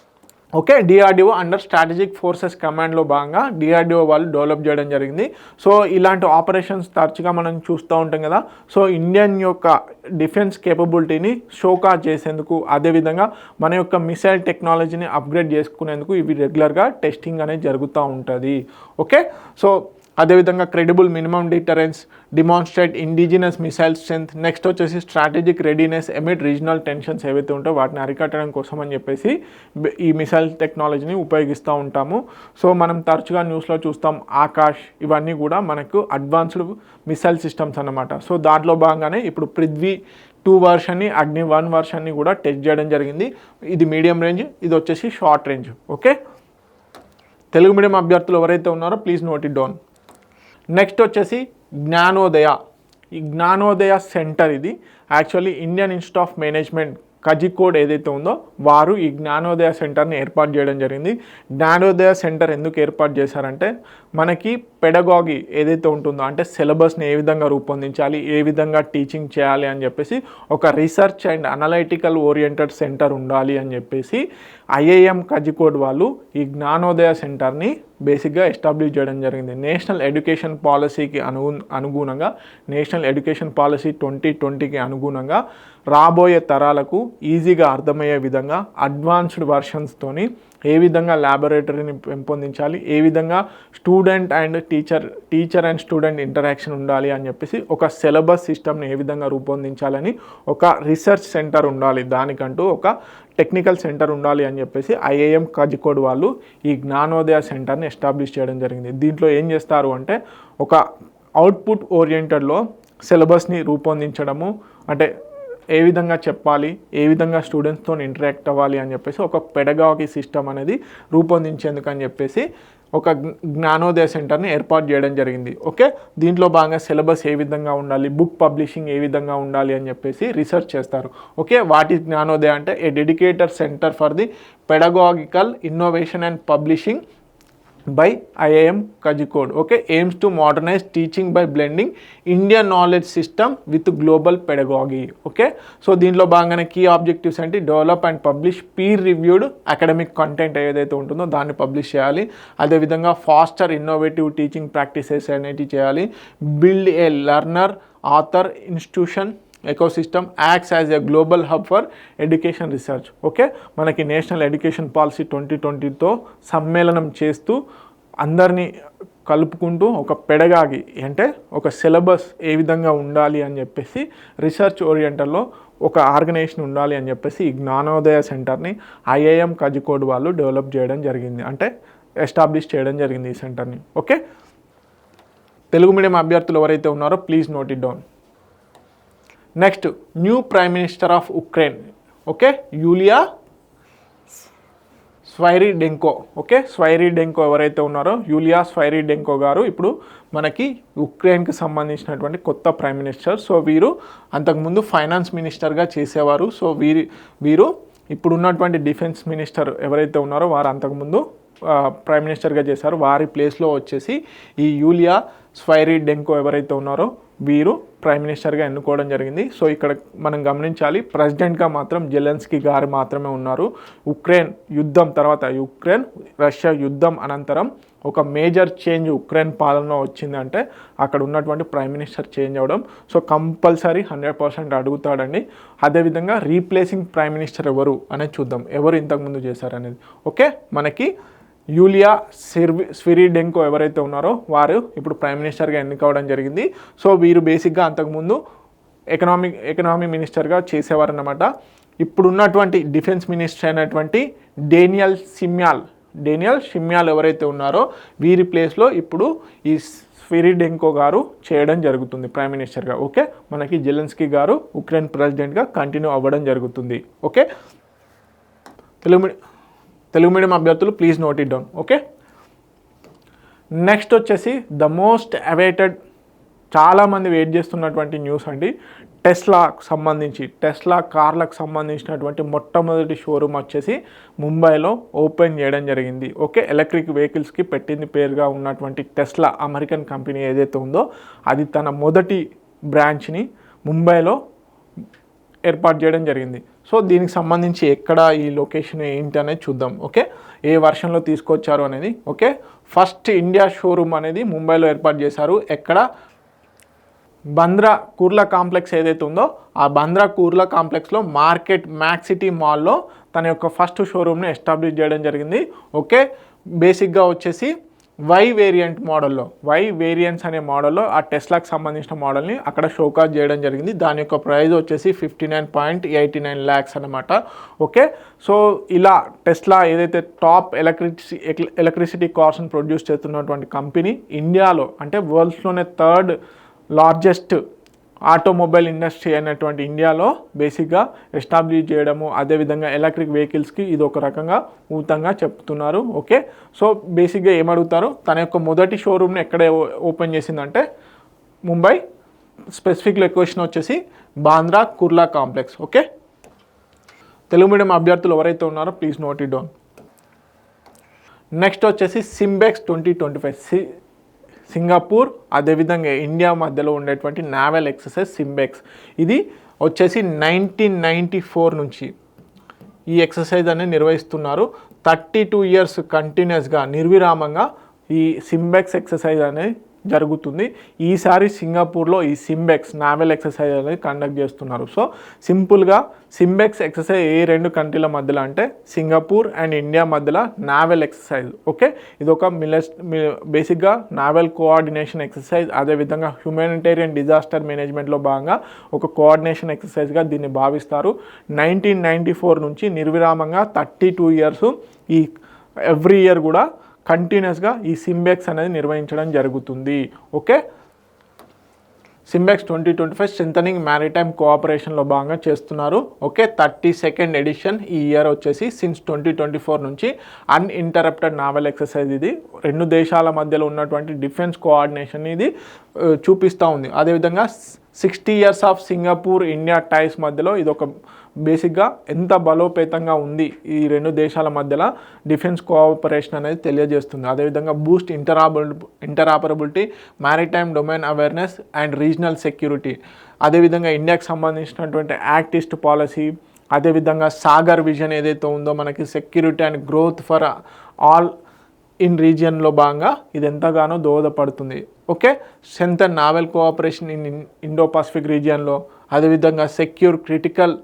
Okay, DRDO under strategic forces కమాండ్లో భాగంగా DRDO వాళ్ళు డెవలప్ చేయడం జరిగింది. సో ఇలాంటి ఆపరేషన్స్ తరచుగా మనం చూస్తూ ఉంటాం కదా. సో ఇండియన్ యొక్క డిఫెన్స్ కేపబిలిటీని షోకాజ్ చేసేందుకు, అదేవిధంగా మన యొక్క మిసైల్ టెక్నాలజీని అప్గ్రేడ్ చేసుకునేందుకు ఇవి రెగ్యులర్గా టెస్టింగ్ అనేది జరుగుతూ ఉంటుంది. ఓకే, సో అదేవిధంగా credible minimum deterrence, demonstrate indigenous missile strength, next వచ్చేసి strategic readiness amid regional tensions ఏవైతే ఉంటాయో వాటిని అరికట్టడం కోసం అని చెప్పేసి ఈ మిసైల్ టెక్నాలజీని ఉపయోగిస్తూ ఉంటాము. సో మనం తరచుగా న్యూస్లో చూస్తాం ఆకాష్, ఇవన్నీ కూడా మనకు అడ్వాన్స్డ్ మిసైల్ సిస్టమ్స్ అన్నమాట. సో దాంట్లో భాగంగానే ఇప్పుడు పృథ్వీ-2 వర్షన్ని, అగ్ని-1 వర్షన్ని కూడా టెస్ట్ చేయడం జరిగింది. ఇది మీడియం రేంజ్, ఇది వచ్చేసి short range. Okay, Telugu medium అభ్యర్థులు ఎవరైతే ఉన్నారో please note it down. Next వచ్చేసి జ్ఞానోదయ. ఈ జ్ఞానోదయ సెంటర్ ఇది actually Indian Institute of Management Kozhikode ఏదైతే ఉందో వారు ఈ జ్ఞానోదయ సెంటర్ని ఏర్పాటు చేయడం జరిగింది. జ్ఞానోదయ సెంటర్ ఎందుకు ఏర్పాటు చేశారంటే మనకి పెడగాగి ఏదైతే ఉంటుందో అంటే సిలబస్ని ఏ విధంగా రూపొందించాలి, ఏ విధంగా టీచింగ్ చేయాలి అని చెప్పేసి ఒక research and analytical oriented centre ఉండాలి అని చెప్పేసి IIM కజికోడ్ వాళ్ళు ఈ జ్ఞానోదయ సెంటర్ని బేసిక్గా ఎస్టాబ్లిష్ చేయడం జరిగింది. నేషనల్ ఎడ్యుకేషన్ పాలసీకి అనుగుణంగా, నేషనల్ ఎడ్యుకేషన్ పాలసీ 2020కి అనుగుణంగా రాబోయే తరాలకు ఈజీగా అర్థమయ్యే విధంగా అడ్వాన్స్డ్ వర్షన్స్తోని ఏ విధంగా ల్యాబొరేటరీని పెంపొందించాలి, ఏ విధంగా student and teacher and student interaction ఉండాలి అని చెప్పేసి ఒక సిలబస్ సిస్టమ్ని ఏ విధంగా రూపొందించాలని ఒక రీసెర్చ్ సెంటర్ ఉండాలి, దానికంటూ ఒక టెక్నికల్ సెంటర్ ఉండాలి అని చెప్పేసి IIM కజికోడ్ వాళ్ళు ఈ జ్ఞానోదయ సెంటర్ని ఎస్టాబ్లిష్ చేయడం జరిగింది. దీంట్లో ఏం చేస్తారు అంటే ఒక అవుట్పుట్ ఓరియంటెడ్లో సిలబస్ని రూపొందించడము, అంటే ఏ విధంగా చెప్పాలి, ఏ విధంగా స్టూడెంట్స్తో ఇంటరాక్ట్ అవ్వాలి అని చెప్పేసి ఒక పెడగాగి సిస్టమ్ అనేది రూపొందించేందుకు అని చెప్పేసి ఒక జ్ఞానోదయ సెంటర్ని ఏర్పాటు చేయడం జరిగింది. ఓకే, దీంట్లో భాగంగా సిలబస్ ఏ విధంగా ఉండాలి, బుక్ పబ్లిషింగ్ ఏ విధంగా ఉండాలి అని చెప్పేసి రీసెర్చ్ చేస్తారు. ఓకే, వాట్ ఈస్ జ్ఞానోదయ అంటే a dedicated centre for the pedagogical innovation and publishing by IIM Kozhikode. Okay, aims to modernize teaching by blending Indian knowledge system with global pedagogy. Okay, so దీంట్లో భాగంగానే key objectives అంటే develop and publish peer reviewed academic content ఏదైతే ఉంటుందో దాన్ని publish చేయాలి. అదేవిధంగా faster innovative teaching practices అనేవి చేయాలి. Build a learner author institution ecosystem acts as a global hub for education research. Okay, మనకి నేషనల్ ఎడ్యుకేషన్ పాలసీ 2020తో సమ్మేళనం చేస్తూ అందరినీ కలుపుకుంటూ ఒక పెడగాగి అంటే ఒక సిలబస్ ఏ విధంగా ఉండాలి అని చెప్పేసి రీసెర్చ్ ఓరియంటల్లో ఒక ఆర్గనైజేషన్ ఉండాలి అని చెప్పేసి ఈ జ్ఞానోదయ సెంటర్ని IIM కజికోడ్ వాళ్ళు డెవలప్ చేయడం జరిగింది, అంటే ఎస్టాబ్లిష్ చేయడం జరిగింది ఈ సెంటర్ని. ఓకే, తెలుగు మీడియం అభ్యర్థులు ఎవరైతే ఉన్నారో please note it down. Next new prime minister of Ukraine. Okay, Yulia Svyrydenko. Okay, Svyrydenko ఎవరైతే ఉన్నారో యూలియా స్వైరీడెంకో గారు ఇప్పుడు మనకి ఉక్రెయిన్కి సంబంధించినటువంటి కొత్త ప్రైమ్ మినిస్టర్. సో వీరు అంతకుముందు ఫైనాన్స్ మినిస్టర్గా చేసేవారు. సో వీరు ఇప్పుడు ఉన్నటువంటి డిఫెన్స్ మినిస్టర్ ఎవరైతే ఉన్నారో వారు అంతకుముందు ప్రైమ్ మినిస్టర్గా చేశారు. వారి ప్లేస్లో వచ్చేసి ఈ యూలియా స్వైరీడెంకో ఎవరైతే ఉన్నారో వీరు ప్రైమ్ మినిస్టర్గా ఎన్నుకోవడం జరిగింది. సో ఇక్కడ మనం గమనించాలి, ప్రెసిడెంట్గా మాత్రం జెలెన్స్కీ గారు మాత్రమే ఉన్నారు. ఉక్రెయిన్ యుద్ధం తర్వాత, ఉక్రెయిన్ రష్యా యుద్ధం అనంతరం ఒక మేజర్ చేంజ్ ఉక్రెయిన్ పాలనలో వచ్చిందంటే అక్కడ ఉన్నటువంటి ప్రైమ్ మినిస్టర్ చేంజ్ అవ్వడం. So compulsory 100% అడుగుతాడండి. అదేవిధంగా రీప్లేసింగ్ ప్రైమ్ మినిస్టర్ ఎవరు అనేది చూద్దాం, ఎవరు ఇంతకుముందు చేశారనేది. ఓకే, మనకి యూలియా స్విరీడెంకో ఎవరైతే ఉన్నారో వారు ఇప్పుడు ప్రైమ్ మినిస్టర్గా ఎన్నుకోవడం జరిగింది. సో వీరు బేసిక్గా అంతకుముందు ఎకనామీ మినిస్టర్గా చేసేవారన్నమాట. ఇప్పుడున్నటువంటి డిఫెన్స్ మినిస్టర్ అయినటువంటి డేనియల్ షిమ్యాల్ ఎవరైతే ఉన్నారో వీరి ప్లేస్లో ఇప్పుడు ఈ స్విరీడెంకో గారు చేయడం జరుగుతుంది ప్రైమ్ మినిస్టర్గా. ఓకే, మనకి జెలెన్స్కీ గారు ఉక్రెయిన్ ప్రెసిడెంట్గా కంటిన్యూ అవ్వడం జరుగుతుంది. ఓకే, తెలుగు మీడియం అభ్యర్థులు please note it down. Okay, next వచ్చేసి ద మోస్ట్ అవైటెడ్, చాలామంది వెయిట్ చేస్తున్నటువంటి న్యూస్ అండి. టెస్లా కార్లకు సంబంధించినటువంటి మొట్టమొదటి షోరూమ్ వచ్చేసి ముంబైలో ఓపెన్ చేయడం జరిగింది. ఓకే, ఎలక్ట్రిక్ వెహికల్స్కి పెట్టింది పేరుగా ఉన్నటువంటి టెస్లా అమెరికన్ కంపెనీ ఏదైతే ఉందో అది తన మొదటి బ్రాంచ్ని ముంబైలో ఏర్పాటు చేయడం జరిగింది. సో దీనికి సంబంధించి ఎక్కడ ఈ లొకేషన్ ఏంటి అనేది చూద్దాం. ఓకే, ఏ వర్షన్లో తీసుకొచ్చారు అనేది. ఓకే, ఫస్ట్ ఇండియా షోరూమ్ అనేది ముంబైలో ఏర్పాటు చేశారు. ఎక్కడ? బంద్రా కుర్లా కాంప్లెక్స్ ఏదైతే ఉందో ఆ బంద్రా కుర్లా కాంప్లెక్స్లో మార్కెట్ మ్యాక్స్ సిటీ మాల్లో తన యొక్క ఫస్ట్ షోరూమ్ని ఎస్టాబ్లిష్ చేయడం జరిగింది. ఓకే, బేసిక్గా వచ్చేసి వై వేరియంట్స్ అనే మోడల్లో ఆ టెస్లాకి సంబంధించిన మోడల్ని అక్కడ షోకాజ్ చేయడం జరిగింది. దాని యొక్క ప్రైస్ వచ్చేసి 59.89 lakhs అనమాట. ఓకే, సో ఇలా టెస్లా ఏదైతే టాప్ ఎలక్ట్రిసిటీ కార్స్ని ప్రొడ్యూస్ చేస్తున్నటువంటి కంపెనీ ఇండియాలో, అంటే వరల్డ్స్లోనే థర్డ్ లార్జెస్ట్ ఆటోమొబైల్ ఇండస్ట్రీ అయినటువంటి ఇండియాలో బేసిక్గా ఎస్టాబ్లిష్ చేయడము, అదేవిధంగా ఎలక్ట్రిక్ వెహికల్స్కి ఇది ఒక రకంగా ఊతంగా చెప్తున్నారు. ఓకే, సో బేసిక్గా ఏమడుగుతారు, తన యొక్క మొదటి షోరూమ్ని ఎక్కడ ఓపెన్ చేసిందంటే ముంబై, స్పెసిఫిక్ లొకేషన్ వచ్చేసి Bandra Kurla complex. Okay, Telugu medium అభ్యర్థులు ఎవరైతే ఉన్నారో please note it down. Next వచ్చేసి సింబెక్స్ 2025 సింగపూర్ అదేవిధంగా ఇండియా మధ్యలో ఉండేటువంటి నావల్ ఎక్సర్సైజ్ సింబెక్స్. ఇది వచ్చేసి 1994 నుంచి ఈ ఎక్సర్సైజ్ అనేది నిర్వహిస్తున్నారు. 32 years కంటిన్యూస్గా నిర్విరామంగా ఈ సింబెక్స్ ఎక్సర్సైజ్ అనేది జరుగుతుంది. ఈసారి సింగపూర్లో ఈ సింబెక్స్ నావల్ ఎక్సర్సైజ్ అనేది కండక్ట్ చేస్తున్నారు. సో సింపుల్గా సింబెక్స్ ఎక్సర్సైజ్ ఏ రెండు కంట్రీల మధ్యలో అంటే సింగపూర్ అండ్ ఇండియా మధ్యలో నావల్ ఎక్సర్సైజ్. ఓకే, ఇది ఒక బేసిక్గా నావల్ కోఆర్డినేషన్ ఎక్సర్సైజ్, అదేవిధంగా హ్యూమానిటేరియన్ డిజాస్టర్ మేనేజ్మెంట్లో భాగంగా ఒక కోఆర్డినేషన్ ఎక్సర్సైజ్గా దీన్ని భావిస్తారు. 1994 నుంచి నిర్విరామంగా 32 years ఈ ఎవ్రీ ఇయర్ కూడా కంటిన్యూస్గా ఈ సింబెక్స్ అనేది నిర్వహించడం జరుగుతుంది. ఓకే, సింబెక్స్ 2025 స్ట్రెంథనింగ్ మ్యారిటైమ్ కోఆపరేషన్లో భాగంగా చేస్తున్నారు. ఓకే, 32nd ఎడిషన్ ఈ ఇయర్ వచ్చేసి సిన్స్ 2024 నుంచి అన్ఇంటరప్టెడ్ నావల్ ఎక్సర్సైజ్. ఇది రెండు దేశాల మధ్యలో ఉన్నటువంటి డిఫెన్స్ కోఆర్డినేషన్ ఇది చూపిస్తూ ఉంది. అదేవిధంగా 60 years ఆఫ్ సింగపూర్ ఇండియా టైస్ మధ్యలో ఇది ఒక బేసిక్గా ఎంత బలోపేతంగా ఉంది ఈ రెండు దేశాల మధ్యలో డిఫెన్స్ కోఆపరేషన్ అనేది తెలియజేస్తుంది. అదేవిధంగా boost interoperability, maritime domain awareness and regional security. అదేవిధంగా ఇండియాకి సంబంధించినటువంటి యాక్ట్ ఈస్ట్ పాలసీ, అదేవిధంగా సాగర్ విజన్ ఏదైతే ఉందో మనకి security and growth for all in రీజియన్లో భాగంగా ఇది ఎంతగానో దోహదపడుతుంది. ఓకే, strengthen naval cooperation in Indo Pacific రీజియన్లో, అదేవిధంగా secure critical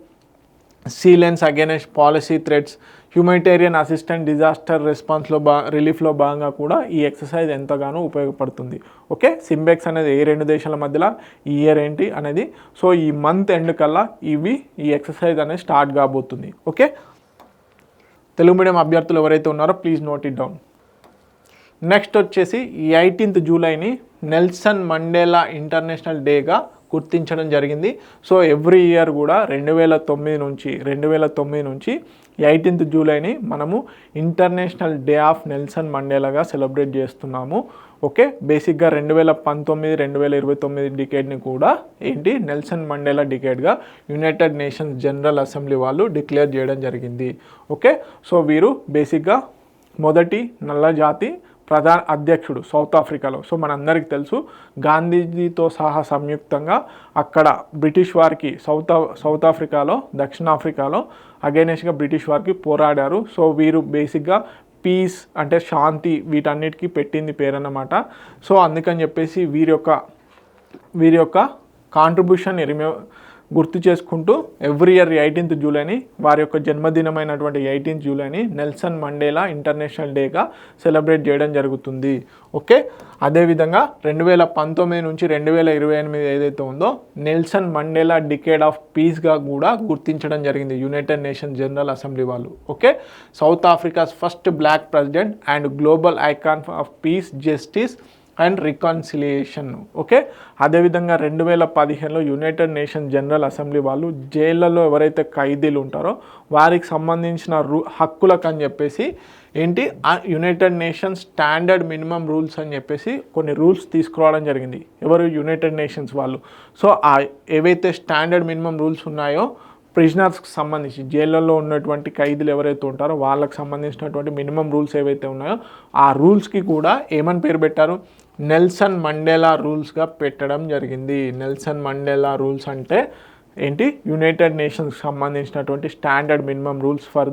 sea lanes against policy threats, humanitarian assistant disaster రెస్పాన్స్లో రిలీఫ్లో భాగంగా కూడా ఈ ఎక్సర్సైజ్ ఎంతగానో ఉపయోగపడుతుంది. ఓకే, సింబెక్స్ అనేది ఏ రెండు దేశాల మధ్యలో ఈ ఇయర్ ఏంటి అనేది, సో ఈ మంత్ ఎండ్ కల్లా ఈ ఎక్సర్సైజ్ అనేది స్టార్ట్ కాబోతుంది. ఓకే, తెలుగు మీడియం అభ్యర్థులు ఎవరైతే ఉన్నారో please note it down. Next వచ్చేసి 18th జూలైని నెల్సన్ మండేలా ఇంటర్నేషనల్ డేగా గుర్తించడం జరిగింది. సో ఎవ్రీ ఇయర్ కూడా 2009 నుంచి 18th జూలైని మనము ఇంటర్నేషనల్ డే ఆఫ్ నెల్సన్ మండేలాగా సెలబ్రేట్ చేస్తున్నాము. ఓకే, బేసిక్గా 2019 డికేడ్ని కూడా ఏంటి నెల్సన్ మండేలా డికేడ్గా యునైటెడ్ నేషన్స్ జనరల్ అసెంబ్లీ వాళ్ళు డిక్లేర్ చేయడం జరిగింది. ఓకే, సో వీరు బేసిక్గా మొదటి నల్ల జాతి ప్రధాన అధ్యక్షుడు సౌత్ ఆఫ్రికాలో. సో మనందరికీ తెలుసు గాంధీజీతో సహా సంయుక్తంగా అక్కడ బ్రిటిష్ వారికి సౌత్ ఆఫ్రికాలో దక్షిణాఫ్రికాలో అగైనెస్ట్గా బ్రిటిష్ వారికి పోరాడారు. సో వీరు బేసిక్గా పీస్ అంటే శాంతి వీటన్నిటికీ పెట్టింది పేరన్నమాట. సో అందుకని చెప్పేసి వీరి యొక్క కాంట్రిబ్యూషన్ గుర్తు చేసుకుంటూ ఎవ్రీ ఇయర్ 18th జూలైని వారి యొక్క జన్మదినమైనటువంటి 18th జూలైని నెల్సన్ మండేలా ఇంటర్నేషనల్ డేగా సెలబ్రేట్ చేయడం జరుగుతుంది. ఓకే, అదేవిధంగా 2019 నుంచి 2028 ఏదైతే ఉందో నెల్సన్ మండేలా డికేడ్ ఆఫ్ పీస్గా కూడా గుర్తించడం జరిగింది యునైటెడ్ నేషన్స్ జనరల్ అసెంబ్లీ వాళ్ళు. Okay, south Africa's first block president and global icon of piece, justice and reconciliation. Okay, అదేవిధంగా 2015లో యునైటెడ్ నేషన్స్ జనరల్ అసెంబ్లీ వాళ్ళు జైళ్ళలో ఎవరైతే ఖైదీలు ఉంటారో వారికి సంబంధించిన హక్కులకు అని చెప్పేసి ఏంటి United nations standard minimum rules అని చెప్పేసి కొన్ని రూల్స్ తీసుకురావడం జరిగింది. ఎవరు? యునైటెడ్ నేషన్స్ వాళ్ళు. సో ఏవైతే స్టాండర్డ్ మినిమం రూల్స్ ఉన్నాయో ప్రిజనర్స్కి సంబంధించి జైళ్ళల్లో ఉన్నటువంటి ఖైదీలు ఎవరైతే ఉంటారో వాళ్ళకి సంబంధించినటువంటి మినిమం రూల్స్ ఏవైతే ఉన్నాయో ఆ రూల్స్కి కూడా ఏమని పేరు పెట్టారు? నెల్సన్ మండేలా రూల్స్గా పెట్టడం జరిగింది. నెల్సన్ మండేలా రూల్స్ అంటే ఏంటి? యునైటెడ్ నేషన్స్కి సంబంధించినటువంటి standard minimum rules for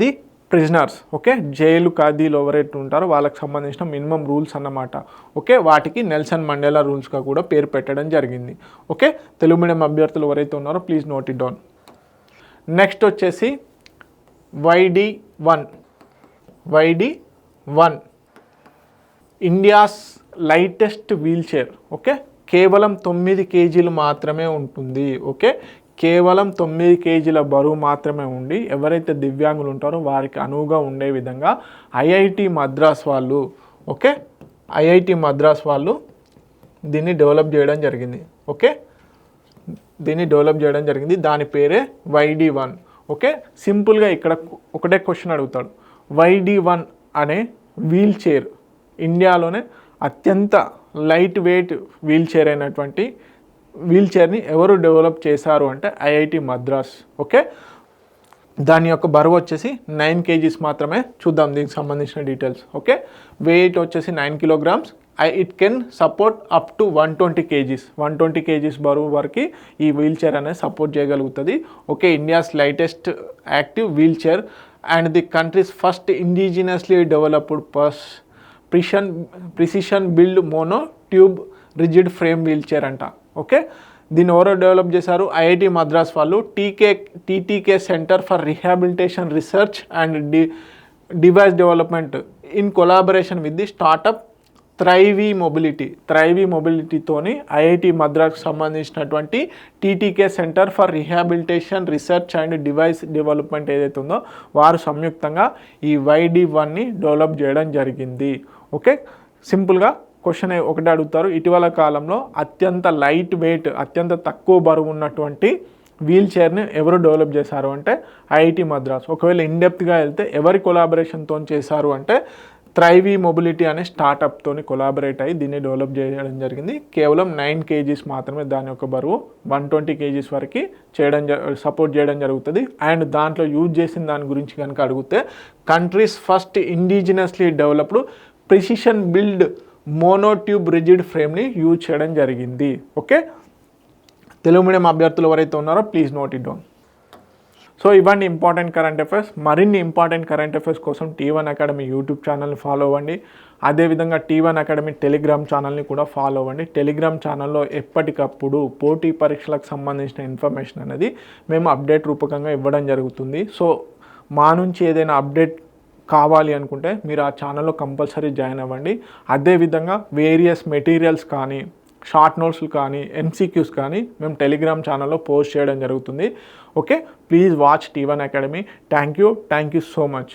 the prisoners. Okay, jail ఖైదీలు ఎవరైతే ఉంటారో వాళ్ళకి సంబంధించిన మినిమం రూల్స్ అన్నమాట. ఓకే, వాటికి నెల్సన్ మండేలా రూల్స్గా కూడా పేరు పెట్టడం జరిగింది. ఓకే, తెలుగు మీడియం అభ్యర్థులు ఎవరైతే ఉన్నారో please note it down. Next వచ్చేసి YD1 India's lightest wheelchair. Okay, కేవలం 9 కేజీలు మాత్రమే ఉంటుంది. ఓకే, కేవలం 9 కేజీల బరువు మాత్రమే ఉండి ఎవరైతే దివ్యాంగులు ఉంటారో వారికి అనువుగా ఉండే విధంగా ఐఐటి మద్రాస్ వాళ్ళు దీన్ని డెవలప్ చేయడం జరిగింది. ఓకే, దీన్ని డెవలప్ చేయడం జరిగింది. దాని పేరే YD1. ఓకే, సింపుల్గా ఇక్కడ ఒకటే క్వశ్చన్ అడుగుతాడు. YD1 అనే వీల్ చైర్ ఇండియాలోనే అత్యంత లైట్ వెయిట్ వీల్ చైర్ అయినటువంటి వీల్ చైర్ని ఎవరు డెవలప్ చేశారు అంటే ఐఐటి మద్రాస్. ఓకే, దాని యొక్క బరువు వచ్చేసి 9 kgs మాత్రమే. చూద్దాం దీనికి సంబంధించిన డీటెయిల్స్. ఓకే, వెయిట్ వచ్చేసి 9 kilograms. It can support up to 120 kgs. 120 kgs బరువు వరకు ఈ వీల్ చైర్ అనేది సపోర్ట్ చేయగలుగుతుంది. Okay, India's lightest active wheel chair and the country's first indigenously developed precision build mono tube rigid frame wheel chair అంట. Okay, దీన్ని ఎవరో develop చేశారు? IIT Madras వాళ్ళు. TTK centre for rehabilitation research and device development in collaboration with the startup Thryv మొబిలిటీతోని IIT మద్రాస్కి సంబంధించినటువంటి TTK centre for rehabilitation research and device development ఏదైతే ఉందో వారు సంయుక్తంగా ఈ YD1ని డెవలప్ చేయడం జరిగింది. ఓకే, సింపుల్గా క్వశ్చన్ ఒకటే అడుగుతారు. ఇటీవల కాలంలో అత్యంత లైట్ వెయిట్ అత్యంత తక్కువ బరువు ఉన్నటువంటి వీల్ చైర్ని ఎవరు డెవలప్ చేశారు అంటే ఐఐటి మద్రాస్. ఒకవేళ ఇన్డెప్త్గా వెళ్తే ఎవరి కొలాబరేషన్తో చేశారు అంటే థ్రైవీ మొబిలిటీ అనే స్టార్టప్తోని కొలాబరేట్ అయ్యి దీన్ని డెవలప్ చేయడం జరిగింది. కేవలం 9 kgs మాత్రమే దాని యొక్క బరువు. 120 kgs వరకు సపోర్ట్ చేయడం జరుగుతుంది. అండ్ దాంట్లో యూజ్ చేసిన దాని గురించి కనుక అడిగితే country's first indigenously developed precision build monotube rigid ఫ్రేమ్ని యూజ్ చేయడం జరిగింది. ఓకే, తెలుగు మీడియం అభ్యర్థులు ఎవరైతే ఉన్నారో please note it down. So ఇవన్నీ ఇంపార్టెంట్ కరెంట్ అఫైర్స్. మరిన్ని ఇంపార్టెంట్ కరెంట్ అఫైర్స్ కోసం T1 అకాడమీ యూట్యూబ్ ఛానల్ని ఫాలో అవ్వండి. అదేవిధంగా T1 అకాడమీ టెలిగ్రామ్ ఛానల్ని కూడా ఫాలో అవ్వండి. టెలిగ్రామ్ ఛానల్లో ఎప్పటికప్పుడు పోటీ పరీక్షలకు సంబంధించిన ఇన్ఫర్మేషన్ అనేది మేము అప్డేట్ రూపకంగా ఇవ్వడం జరుగుతుంది. సో మా నుంచి ఏదైనా అప్డేట్ కావాలి అనుకుంటే మీరు ఆ ఛానల్లో కంపల్సరీ జాయిన్ అవ్వండి. అదేవిధంగా వేరియస్ మెటీరియల్స్ కానీ షార్ట్ నోట్స్లు కానీ MCQs కానీ మేము టెలిగ్రామ్ ఛానల్లో పోస్ట్ చేయడం జరుగుతుంది. Okay, please watch T1 academy. Thank you so much.